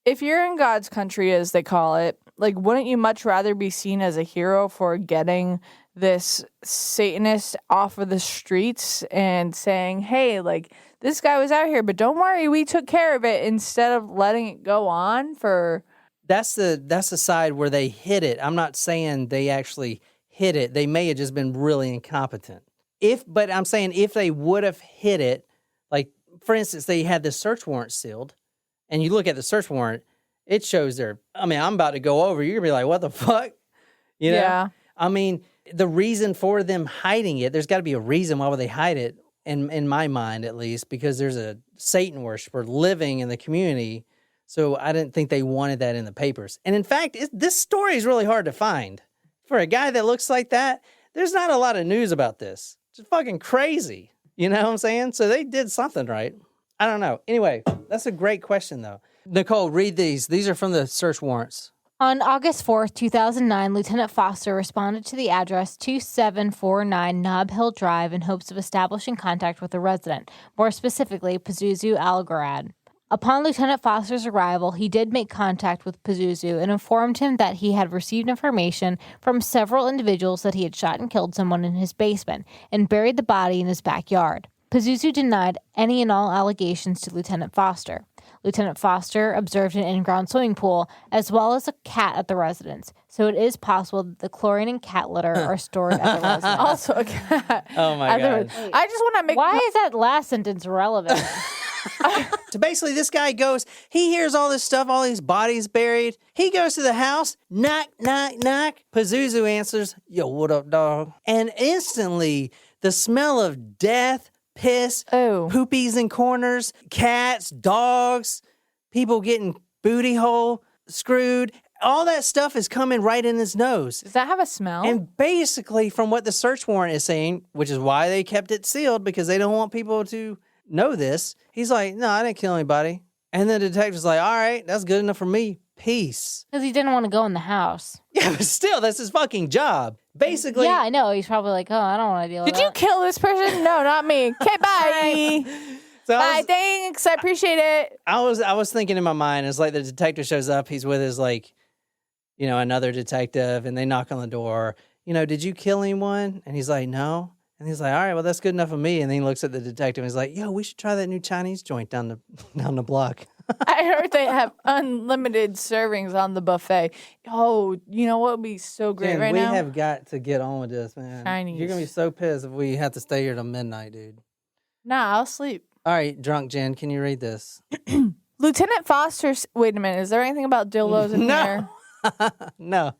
if you're in God's country, as they call it, like, wouldn't you much rather be seen as a hero for getting this Satanist off of the streets and saying, hey, like, this guy was out here, but don't worry, we took care of it, instead of letting it go on for... That's the side where they hid it. I'm not saying they actually hid it. They may have just been really incompetent. But I'm saying if they would have hid it, like, for instance, they had the search warrant sealed, and you look at the search warrant, it shows I'm about to go over, you're going to be like, what the fuck? You know? Yeah. I mean, the reason for them hiding it, there's got to be a reason why would they hide it, in my mind at least, because there's a Satan worshiper living in the community, so I didn't think they wanted that in the papers. And in fact, this story is really hard to find. For a guy that looks like that, there's not a lot of news about this. It's fucking crazy. You know what I'm saying? So they did something right. I don't know. Anyway, that's a great question, though. Nicole, read these. These are from the search warrants. On August 4th, 2009, Lieutenant Foster responded to the address 2749 Nob Hill Drive in hopes of establishing contact with the resident, more specifically Pazuzu Algarad. Upon Lieutenant Foster's arrival, he did make contact with Pazuzu and informed him that he had received information from several individuals that he had shot and killed someone in his basement and buried the body in his backyard. Pazuzu denied any and all allegations to Lieutenant Foster. Lieutenant Foster observed an in-ground swimming pool as well as a cat at the residence, so it is possible that the chlorine and cat litter are stored at the residence. Also a cat. Oh my God. I just want to make... Why is that last sentence relevant? So basically, this guy goes, he hears all this stuff, all these bodies buried. He goes to the house, knock, knock, knock. Pazuzu answers, yo, what up, dog? And instantly, the smell of death, piss, poopies in corners, cats, dogs, people getting booty hole screwed. All that stuff is coming right in his nose. Does that have a smell? And basically, from what the search warrant is saying, which is why they kept it sealed, because they don't want people to know this, he's like, no, I didn't kill anybody. And the detective's like, all right, that's good enough for me. Peace. Because he didn't want to go in the house. Yeah, but still, that's his fucking job. Basically. Yeah, I know. He's probably like, oh, I don't want to deal with Did you kill this person? No, not me. Okay, bye. So bye, thanks. I appreciate it. I was thinking in my mind, it's like the detective shows up, he's with his, like, you know, another detective, and they knock on the door. You know, did you kill anyone? And he's like, no. And he's like, all right, well, that's good enough for me. And then he looks at the detective and he's like, yo, we should try that new Chinese joint down the block. I heard they have unlimited servings on the buffet. Oh, you know what would be so great Jen, right now? We have got to get on with this, man. Chinese. You're going to be so pissed if we have to stay here till midnight, dude. Nah, I'll sleep. All right, drunk Jen, can you read this? Lieutenant Foster, wait a minute. Is there anything about dildos in there? No.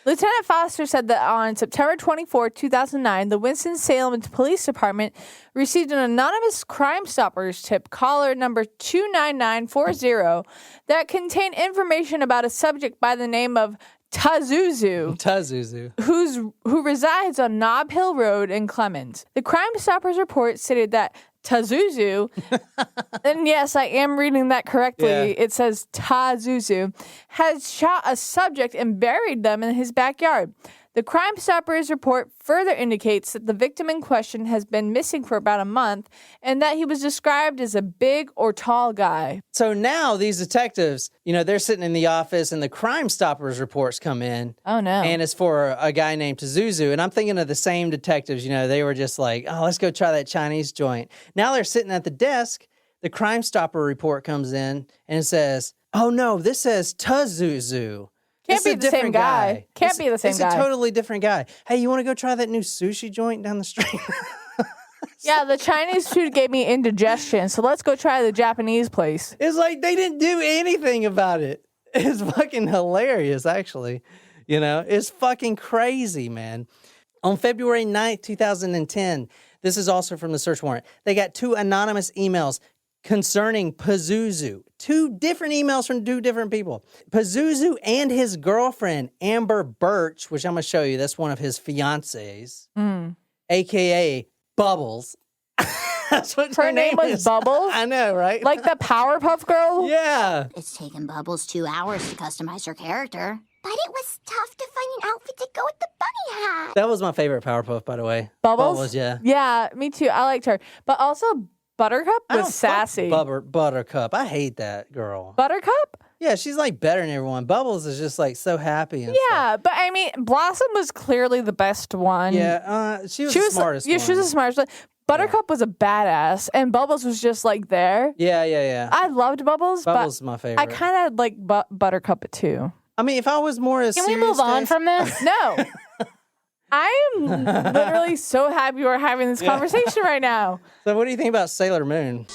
Lieutenant Foster said that on September 24, 2009, the Winston-Salem Police Department received an anonymous Crime Stoppers tip, caller number 29940, that contained information about a subject by the name of Pazuzu, who resides on Nob Hill Road in Clemens. The Crime Stoppers report stated that Pazuzu, and yes, I am reading that correctly. Yeah. It says Pazuzu, has shot a subject and buried them in his backyard. The Crime Stoppers report further indicates that the victim in question has been missing for about a month and that he was described as a big or tall guy. So now these detectives, they're sitting in the office and the Crime Stoppers reports come in. Oh, no. And it's for a guy named Pazuzu. And I'm thinking of the same detectives, they were just like, oh, let's go try that Chinese joint. Now they're sitting at the desk. The Crime Stopper report comes in and it says, oh, no, this says Pazuzu. Can't be the same guy. Can't be the same guy. It's a totally different guy. Hey, you want to go try that new sushi joint down the street? Yeah, the Chinese food gave me indigestion, so let's go try the Japanese place. It's like they didn't do anything about it. It's fucking hilarious, actually. It's fucking crazy, man. On February 9th, 2010, this is also from the search warrant, they got 2 anonymous emails concerning Pazuzu. 2 different emails from 2 different people. Pazuzu and his girlfriend, Amber Birch, which I'm going to show you, that's one of his fiancées, a.k.a. Bubbles. That's what her name was. Bubbles? I know, right? Like the Powerpuff Girl? Yeah. It's taken Bubbles 2 hours to customize her character. But it was tough to find an outfit to go with the bunny hat. That was my favorite Powerpuff, by the way. Bubbles? Yeah. Yeah, me too. I liked her. But also, Buttercup was sassy. Buttercup. I hate that girl. Buttercup? Yeah, she's like better than everyone. Bubbles is just like so happy and stuff. But I mean, Blossom was clearly the best one. Yeah, she was the smartest one. Yeah, she was the smartest one. Buttercup was a badass, and Bubbles was just like there. Yeah. I loved Bubbles, Bubbles is my favorite. I kind of like Buttercup too. I mean, if I was more a Can we move on from this? No. I am literally so happy we're having this conversation right now. So what do you think about Sailor Moon?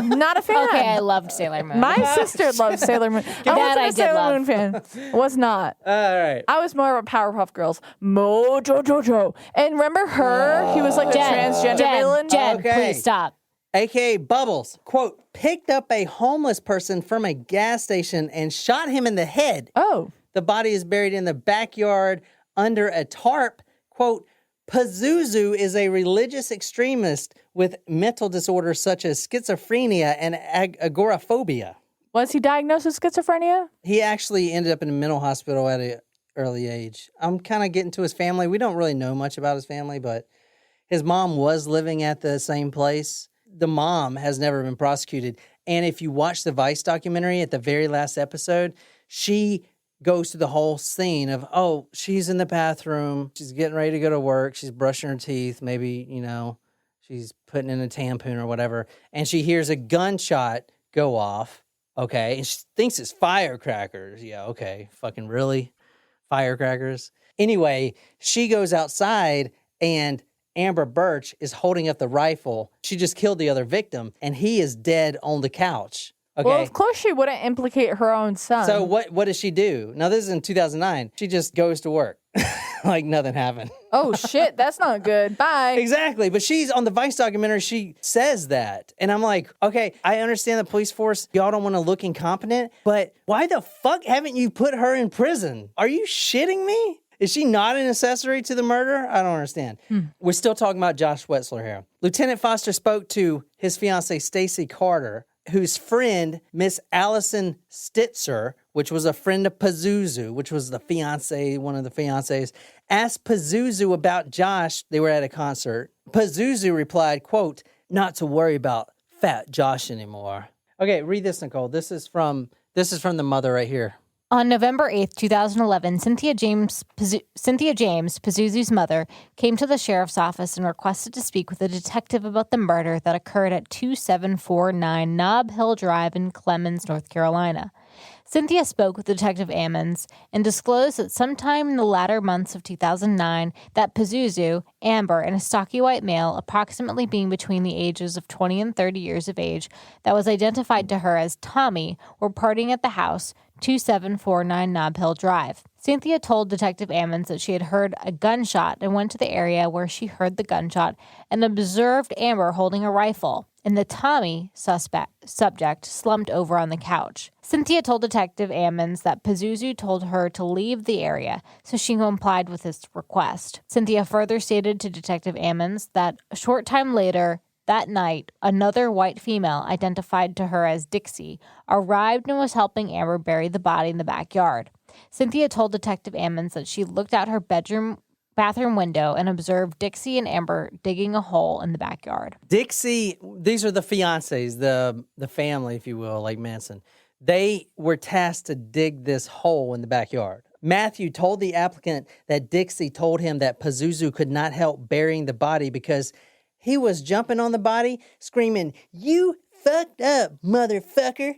Not a fan. Okay, I loved Sailor Moon. My sister loved Sailor Moon. I wasn't a Sailor Moon fan. Was not. All right. I was more of a Powerpuff Girls. Mojo Jojo. And remember her? He was like a transgender villain. Jen, Okay. please stop. AKA Bubbles, quote, picked up a homeless person from a gas station and shot him in the head. Oh. The body is buried in the backyard under a tarp. Quote, Pazuzu is a religious extremist with mental disorders such as schizophrenia and agoraphobia. Was he diagnosed with schizophrenia? He actually ended up in a mental hospital at an early age. I'm kind of getting to his family. We don't really know much about his family, but his mom was living at the same place. The mom has never been prosecuted. And if you watch the Vice documentary at the very last episode, she goes through the whole scene of, oh, she's in the bathroom, she's getting ready to go to work, she's brushing her teeth, maybe, she's putting in a tampon or whatever, and she hears a gunshot go off, okay, and she thinks it's firecrackers. Yeah, okay, fucking really? Firecrackers? Anyway, she goes outside, and Amber Birch is holding up the rifle. She just killed the other victim, and he is dead on the couch. Okay. Well, of course she wouldn't implicate her own son. So what does she do? Now, this is in 2009. She just goes to work like nothing happened. Oh, shit. That's not good. Bye. Exactly. But she's on the Vice documentary. She says that. And I'm like, okay, I understand the police force. Y'all don't want to look incompetent. But why the fuck haven't you put her in prison? Are you shitting me? Is she not an accessory to the murder? I don't understand. We're still talking about Josh Wetzler here. Lieutenant Foster spoke to his fiancée, Stacy Carter, whose friend, Miss Allison Stitzer, which was a friend of Pazuzu, which was the fiancée, one of the fiancées, asked Pazuzu about Josh. They were at a concert. Pazuzu replied, quote, not to worry about fat Josh anymore. Okay, read this, Nicole. This is from the mother right here. On November 8th, 2011, Cynthia James, Pazuzu's mother, came to the sheriff's office and requested to speak with a detective about the murder that occurred at 2749 Nob Hill Drive in Clemens, North Carolina. Cynthia spoke with Detective Ammons and disclosed that sometime in the latter months of 2009 that Pazuzu, Amber, and a stocky white male approximately being between the ages of 20 and 30 years of age that was identified to her as Tommy were partying at the house 2749 Nob Hill Drive. Cynthia told Detective Ammons that she had heard a gunshot and went to the area where she heard the gunshot and observed Amber holding a rifle, and the Tommy subject slumped over on the couch. Cynthia told Detective Ammons that Pazuzu told her to leave the area, so she complied with his request. Cynthia further stated to Detective Ammons that a short time later, that night, another white female, identified to her as Dixie, arrived and was helping Amber bury the body in the backyard. Cynthia told Detective Ammons that she looked out her bathroom window and observed Dixie and Amber digging a hole in the backyard. Dixie, these are the fiancés, the family, if you will, like Manson. They were tasked to dig this hole in the backyard. Matthew told the applicant that Dixie told him that Pazuzu could not help burying the body because he was jumping on the body, screaming, "You fucked up, motherfucker."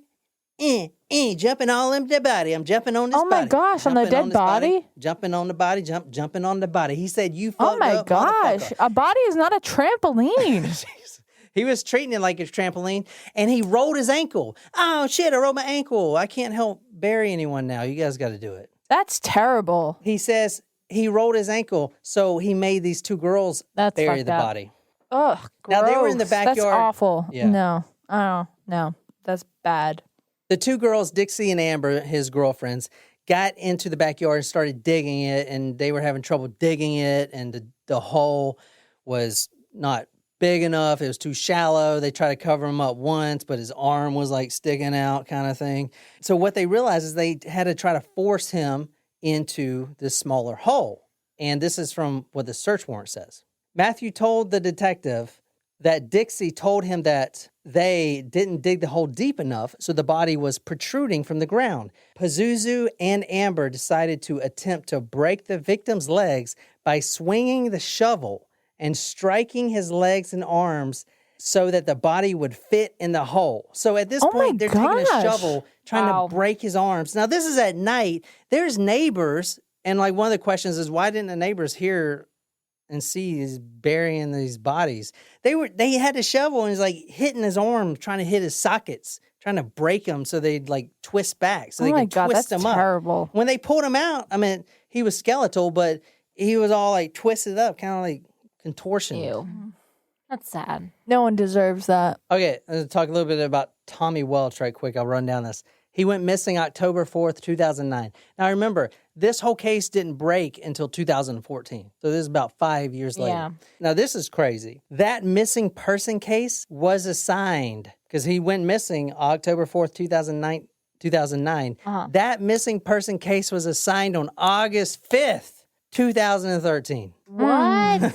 Jumping all in the body. I'm jumping on this body. Oh my gosh, on the dead body? Jumping on the body, jumping on the body. He said, "You fucked up, Oh my gosh, motherfucker." a body is not a trampoline. He was treating it like a trampoline, and he rolled his ankle. Oh, shit, I rolled my ankle. I can't help bury anyone now. You guys got to do it. That's terrible. He says he rolled his ankle, so he made these two girls That's bury fucked the up. body. Ugh, gross. Now, they were in the backyard. That's awful. Yeah. No. Oh, no. That's bad. The two girls, Dixie and Amber, his girlfriends, got into the backyard and started digging it, and they were having trouble digging it, and the hole was not big enough. It was too shallow. They tried to cover him up once, but his arm was like sticking out kind of thing. So what they realized is they had to try to force him into this smaller hole. And this is from what the search warrant says. Matthew told the detective that Dixie told him that they didn't dig the hole deep enough, so the body was protruding from the ground. Pazuzu and Amber decided to attempt to break the victim's legs by swinging the shovel and striking his legs and arms so that the body would fit in the hole. So at this point, they're taking a shovel, trying to break his arms. Now, this is at night. There's neighbors, and like one of the questions is, why didn't the neighbors hear and see he's burying these bodies? They had a shovel and he's like hitting his arm, trying to hit his sockets, trying to break them so they'd like twist back, so they could twist them up. Terrible. When they pulled him out, I mean, he was skeletal, but he was all like twisted up, kind of like contortion. Ew. That's sad. No one deserves that. Okay, let's talk a little bit about Tommy Welch right quick. I'll run down this. He went missing October 4th, 2009. Now, remember, this whole case didn't break until 2014. So this is about 5 years later. Yeah. Now, this is crazy. That missing person case was assigned because he went missing October 4th, 2009. That missing person case was assigned on August 5th, 2013. What?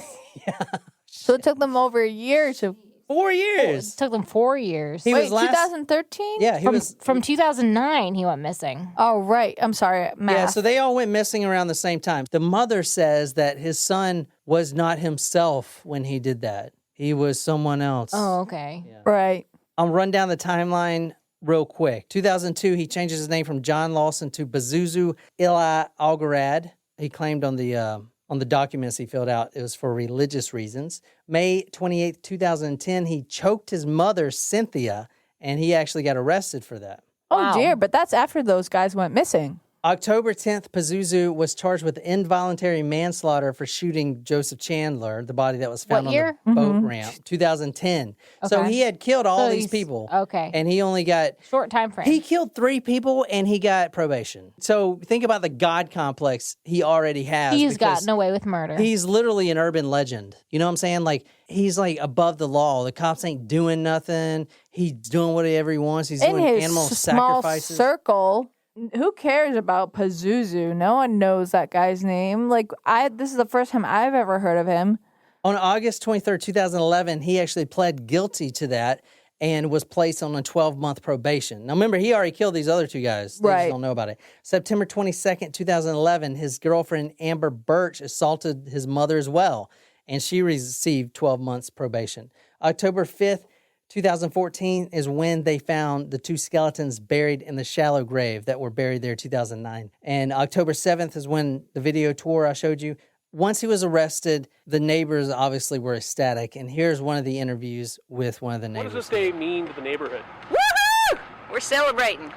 So it took them over a year to... 4 years. It took them 4 years. He Wait, was 2013? Yeah, he was... From 2009, he went missing. Oh, right. I'm sorry. Math. Yeah, so they all went missing around the same time. The mother says that his son was not himself when he did that. He was someone else. Oh, okay. Yeah. Right. I'll run down the timeline real quick. 2002, he changes his name from John Lawson to Pazuzu Algarad. He claimed on the documents he filled out it was for religious reasons. May 28th, 2010, he choked his mother, Cynthia, and he actually got arrested for that. Oh, Wow. dear. But that's after those guys went missing. October 10th, Pazuzu was charged with involuntary manslaughter for shooting Joseph Chandler, the body that was found What year? on the boat ramp, 2010. So Okay. he had killed all So these he's- people. okay. And he only got... Short time frame. He killed 3 people and he got probation. So think about the God complex he already has. He's because gotten away with murder. He's literally an urban legend. You know what I'm saying? Like, he's like above the law. The cops ain't doing nothing. He's doing whatever he wants. He's In doing his animal small sacrifices. circle, who cares about Pazuzu? No one knows that guy's name. Like, this is the first time I've ever heard of him. On August 23rd, 2011, he actually pled guilty to that and was placed on a 12-month probation. Now, remember, he already killed these other 2 guys. They Right. just don't know about it. September 22nd, 2011, his girlfriend, Amber Birch, assaulted his mother as well, and she received 12 months probation. October 5th, 2014 is when they found the 2 skeletons buried in the shallow grave that were buried there 2009. And October 7th is when the video tour I showed you. Once he was arrested, the neighbors obviously were ecstatic. And here's one of the interviews with one of the neighbors. What does this day mean to the neighborhood? Woohoo! We're celebrating.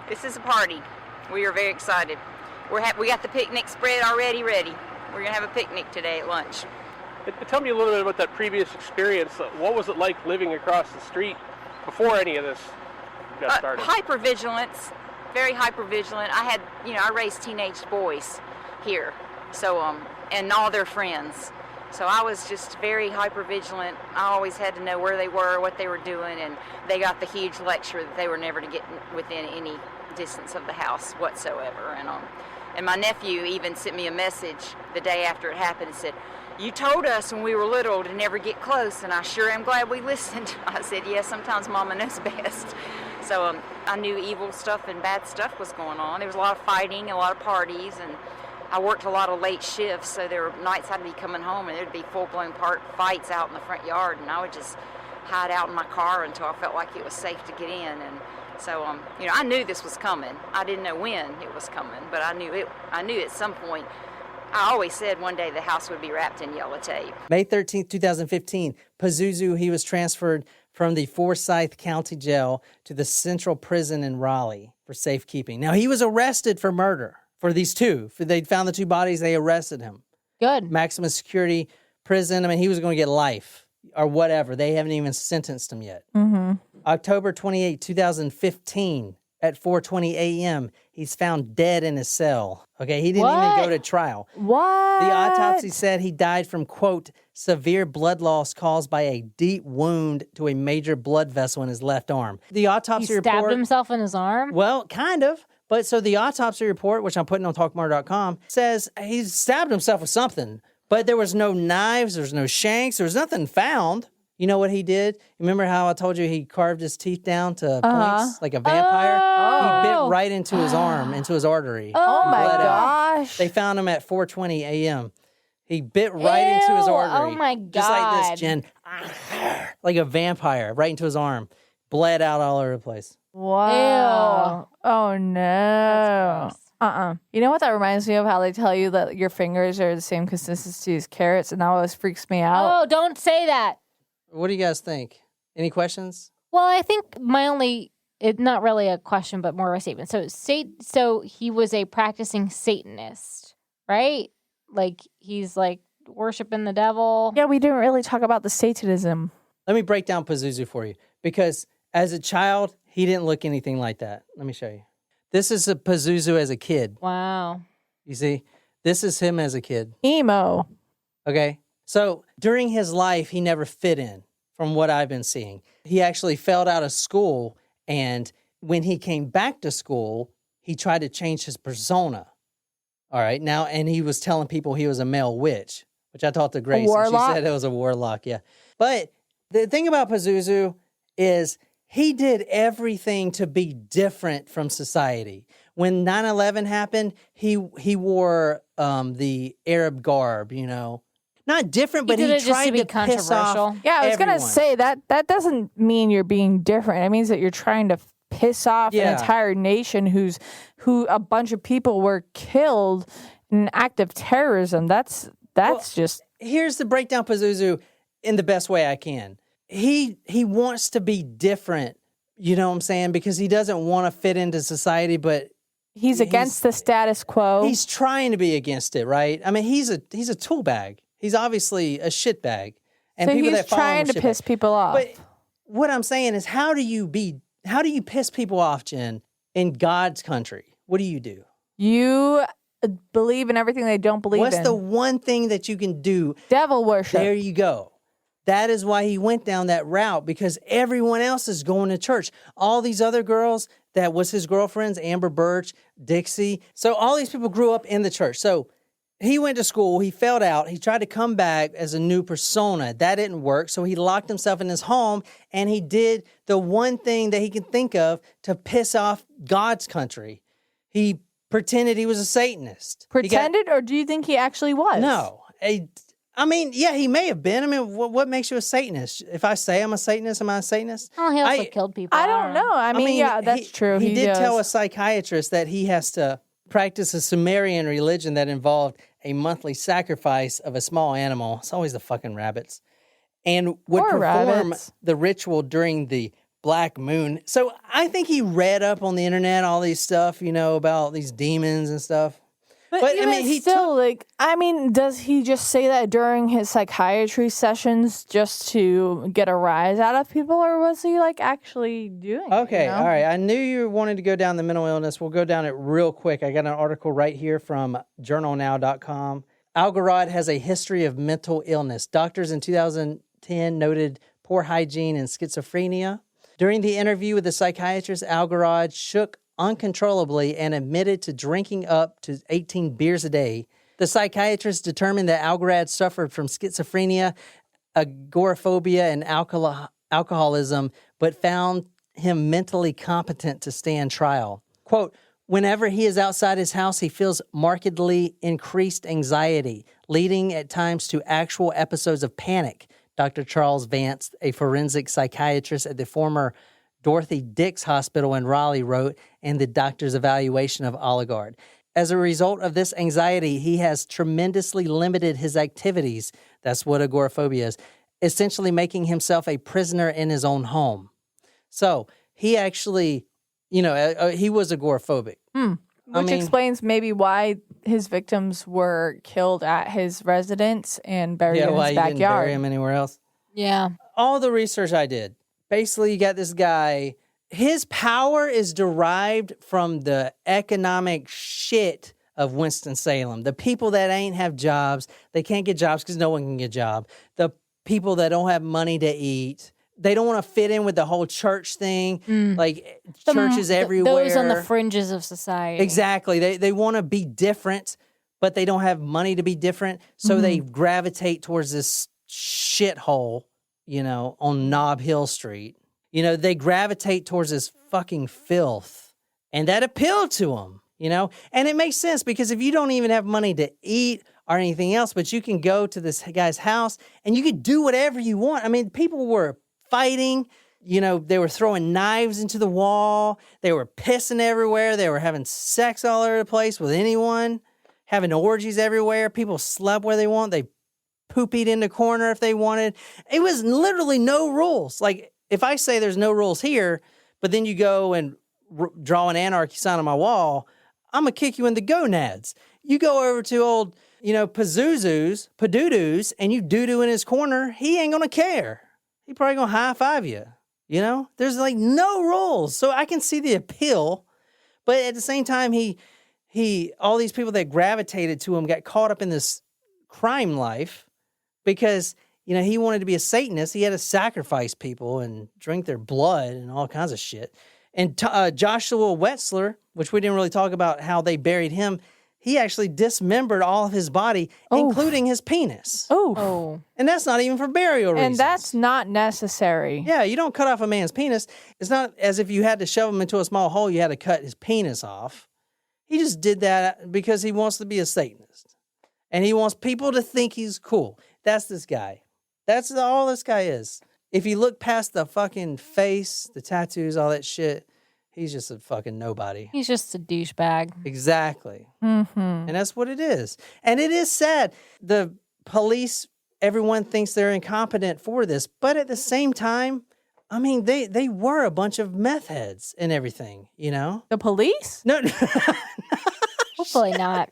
This is a party. We are very excited. We got the picnic spread already ready. We're going to have a picnic today at lunch. Tell me a little bit about that previous experience. What was it like living across the street before any of this got started? Hypervigilance, very hypervigilant. I raised teenage boys here, so and all their friends. So I was just very hypervigilant. I always had to know where they were, what they were doing, and they got the huge lecture that they were never to get within any distance of the house whatsoever. And my nephew even sent me a message the day after it happened and said, "You told us when we were little to never get close, and I sure am glad we listened." I said, "Yeah, sometimes Mama knows best." So I knew evil stuff and bad stuff was going on. There was a lot of fighting, a lot of parties, and I worked a lot of late shifts, so there were nights I'd be coming home and there'd be full-blown fights out in the front yard, and I would just hide out in my car until I felt like it was safe to get in. And so, I knew this was coming. I didn't know when it was coming, but I knew at some point. I always said one day the house would be wrapped in yellow tape. May 13th, 2015, Pazuzu, he was transferred from the Forsyth County Jail to the Central Prison in Raleigh for safekeeping. Now, he was arrested for murder for these two. They found the 2 bodies, they arrested him. Good. Maximum security prison. I mean, he was going to get life or whatever. They haven't even sentenced him yet. Mm-hmm. October 28, 2015, at 4:20 a.m., he's found dead in his cell. Okay, he didn't even go to trial. What? The autopsy said he died from, quote, severe blood loss caused by a deep wound to a major blood vessel in his left arm. The autopsy report... He stabbed himself in his arm? Well, kind of. But so the autopsy report, which I'm putting on talkmurder.com, says he stabbed himself with something. But there was no knives, there was no shanks, there was nothing found. You know what he did? Remember how I told you he carved his teeth down to points like a vampire? He bit right into his arm, into his artery. Oh my gosh. They found him at 4:20 a.m. He bit right into his artery. Oh my God. Just like this, Jen. Like a vampire, right into his arm. Bled out all over the place. Wow. Ew. Oh no. You know what that reminds me of? How they tell you that your fingers are the same consistency as carrots, and that always freaks me out. Oh, don't say that. What do you guys think? Any questions? Well, I think it's not really a question, but more of a statement. So he was a practicing Satanist, right? Like he's like worshiping the devil. Yeah, we didn't really talk about the Satanism. Let me break down Pazuzu for you, because as a child, he didn't look anything like that. Let me show you. This is a Pazuzu as a kid. Wow. You see? This is him as a kid. Emo. Okay? So during his life, he never fit in, from what I've been seeing. He actually failed out of school, and when he came back to school, he tried to change his persona. All right? Now, and he was telling people he was a male witch, which I talked to Grace, and she said it was a warlock, yeah. But the thing about Pazuzu is he did everything to be different from society. When 9/11 happened, he wore the Arab garb, you know. Not different, but he tried to piss off Yeah, I was everyone. going to say that doesn't mean you're being different. It means that you're trying to piss off an entire nation who a bunch of people were killed in an act of terrorism. That's just... Here's the breakdown, Pazuzu, in the best way I can. He wants to be different, you know what I'm saying? Because he doesn't want to fit into society, but... He's against the status quo. He's trying to be against it, right? I mean, he's a tool bag. He's obviously a shit bag. And so people he's that follow trying him to piss people off. But what I'm saying is, how do you piss people off, Jen, in God's country? What do you do? You believe in everything they don't believe in. What's the one thing that you can do? Devil worship. There you go. That is why he went down that route, because everyone else is going to church. All these other girls that was his girlfriends, Amber Birch, Dixie. So all these people grew up in the church. So he went to school, he failed out, he tried to come back as a new persona. That didn't work, so he locked himself in his home, and he did the one thing that he could think of to piss off God's country. He pretended he was a Satanist. Pretended, or do you think he actually was? No. I mean, yeah, he may have been. I mean, what makes you a Satanist? If I say I'm a Satanist, am I a Satanist? Oh, he also killed people. I don't know. I mean, yeah, that's true. He did does. tell a psychiatrist that he has to practice a Sumerian religion that involved a monthly sacrifice of a small animal. It's always the fucking rabbits. And would Poor perform rabbits. the ritual during the black moon. So I think he read up on the internet all these stuff, about these demons and stuff. But I mean, he still, does he just say that during his psychiatry sessions just to get a rise out of people, or was he actually doing it? Okay, all right. I knew you wanted to go down the mental illness. We'll go down it real quick. I got an article right here from journalnow.com. Algarad has a history of mental illness. Doctors in 2010 noted poor hygiene and schizophrenia. During the interview with the psychiatrist, Algarad shook uncontrollably and admitted to drinking up to 18 beers a day. The psychiatrist determined that Algarad suffered from schizophrenia, agoraphobia, and alcoholism, but found him mentally competent to stand trial. Quote, whenever he is outside his house, he feels markedly increased anxiety, leading at times to actual episodes of panic. Dr. Charles Vance, a forensic psychiatrist at the former Dorothy Dix Hospital in Raleigh, wrote in the doctor's evaluation of Algarad. As a result of this anxiety, he has tremendously limited his activities. That's what agoraphobia is, essentially making himself a prisoner in his own home. So he actually, he was agoraphobic. Which explains maybe why his victims were killed at his residence and buried in his why you backyard. didn't bury him anywhere else. Yeah. All the research I did, basically you got this guy, his power is derived from the economic shit of Winston-Salem. The people that ain't have jobs, they can't get jobs because no one can get a job. The people that don't have money to eat, they don't want to fit in with the whole church thing. Churches everywhere. Those on the fringes of society. Exactly. They want to be different, but they don't have money to be different. So they gravitate towards this shithole, on Nob Hill Street. They gravitate towards this fucking filth. And that appealed to them, And it makes sense because if you don't even have money to eat or anything else, but you can go to this guy's house and you could do whatever you want. I mean, people were fighting, they were throwing knives into the wall. They were pissing everywhere. They were having sex all over the place with anyone, having orgies everywhere. People slept where they want. They poopied in the corner if they wanted. It was literally no rules. If I say there's no rules here, but then you go and draw an anarchy sign on my wall, I'm going to kick you in the gonads. You go over to old, Pazuzu's, and you doo-doo in his corner, he ain't going to care. He probably going to high-five you, There's no rules. So I can see the appeal, but at the same time, he all these people that gravitated to him got caught up in this crime life because, he wanted to be a Satanist. He had to sacrifice people and drink their blood and all kinds of shit. And Joshua Wetzler, which we didn't really talk about how they buried him, he actually dismembered all of his body, including his penis. Oh. And that's not even for burial reasons. And that's not necessary. Yeah, you don't cut off a man's penis. It's not as if you had to shove him into a small hole, you had to cut his penis off. He just did that because he wants to be a Satanist. And he wants people to think he's cool. That's this guy. That's all this guy is. If you look past the fucking face, the tattoos, all that shit, he's just a fucking nobody. He's just a douchebag. Exactly. And that's what it is. And it is sad. The police, everyone thinks they're incompetent for this. But at the same time, I mean, they were a bunch of meth heads and everything, The police? No. Hopefully not.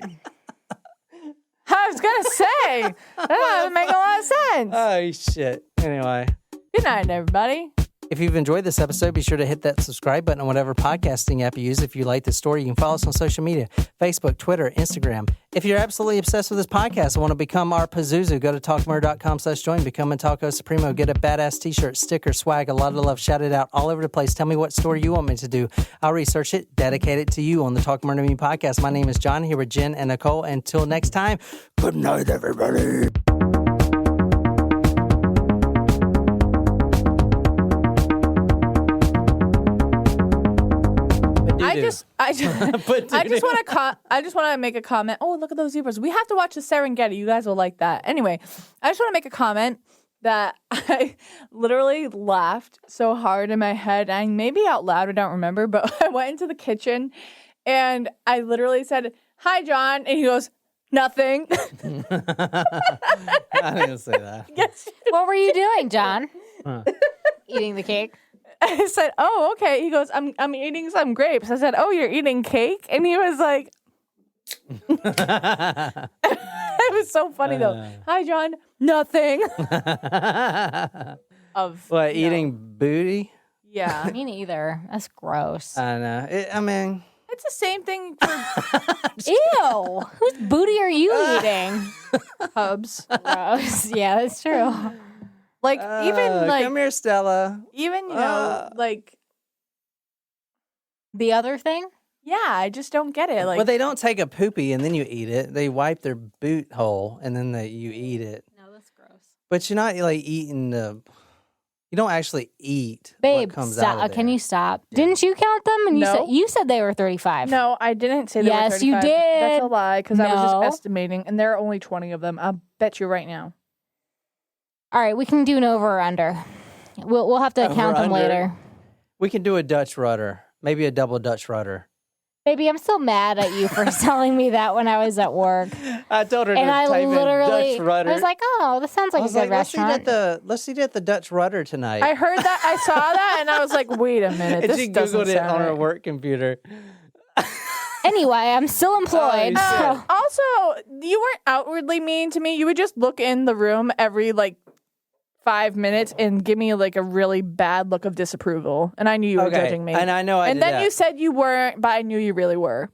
I was going to say, that doesn't make a lot of sense. Oh, shit. Anyway. Good night, everybody. If you've enjoyed this episode, be sure to hit that subscribe button on whatever podcasting app you use. If you like this story, you can follow us on social media, Facebook, Twitter, Instagram. If you're absolutely obsessed with this podcast and want to become our Pazuzu, go to talkmurder.com/join, become a Taco Supremo, get a badass t-shirt, sticker, swag, a lot of love, shout it out all over the place. Tell me what story you want me to do. I'll research it, dedicate it to you on the Talk Murder Me podcast. My name is John, here with Jen and Nicole. Until next time, good night, everybody. I just I just want to make a comment. Oh, look at those zebras. We have to watch the Serengeti. You guys will like that. Anyway, I just want to make a comment that I literally laughed so hard in my head, and maybe out loud, I don't remember, but I went into the kitchen and I literally said, "Hi, John," and he goes, "Nothing." I didn't say that. Yes. What were you doing, John? Eating the cake? I said, "Oh, okay." He goes, I'm eating some grapes." I said, "Oh, you're eating cake?" And he was like, it was so funny though. "Hi, John." "Nothing." What, eating booty? Yeah. Me neither. That's gross. I know. It's the same thing for Ew. Whose booty are you eating? Hubs. Gross. Yeah, that's true. Like, even like, come here, Stella. even, you know, like, The other thing? yeah, I just don't get it. Like, Well, they don't take a poopy and then you eat it. They wipe their boot hole and then you eat it. No, that's gross. But you're not like eating the. You don't actually eat Babe, what comes stop. out of there. Can you stop? Didn't you count them? And No. you said they were 35. no, I didn't say they were Yes, 35. you did. That's a lie, because I was No. just estimating, and there are only 20 of them. I'll bet you right now. All right, we can do an over or under. We'll have to Over, count them under? later. We can do a Dutch rudder, maybe a double Dutch rudder. Baby, I'm still mad at you for telling me that when I was at work. I told her And to I type in literally, Dutch rudder. I was like, oh, this sounds like I was a good like, restaurant. let's eat at the Dutch rudder tonight. I heard that, I saw that, and I was like, wait a minute. and This she doesn't Googled it sound on her right. work computer. Anyway, I'm still employed. Oh, shit. so. Also, you weren't outwardly mean to me. You would just look in the room every, like, 5 minutes and give me, like, a really bad look of disapproval. And I knew you were judging me. And I know I And did then that. you said you weren't, but I knew you really were.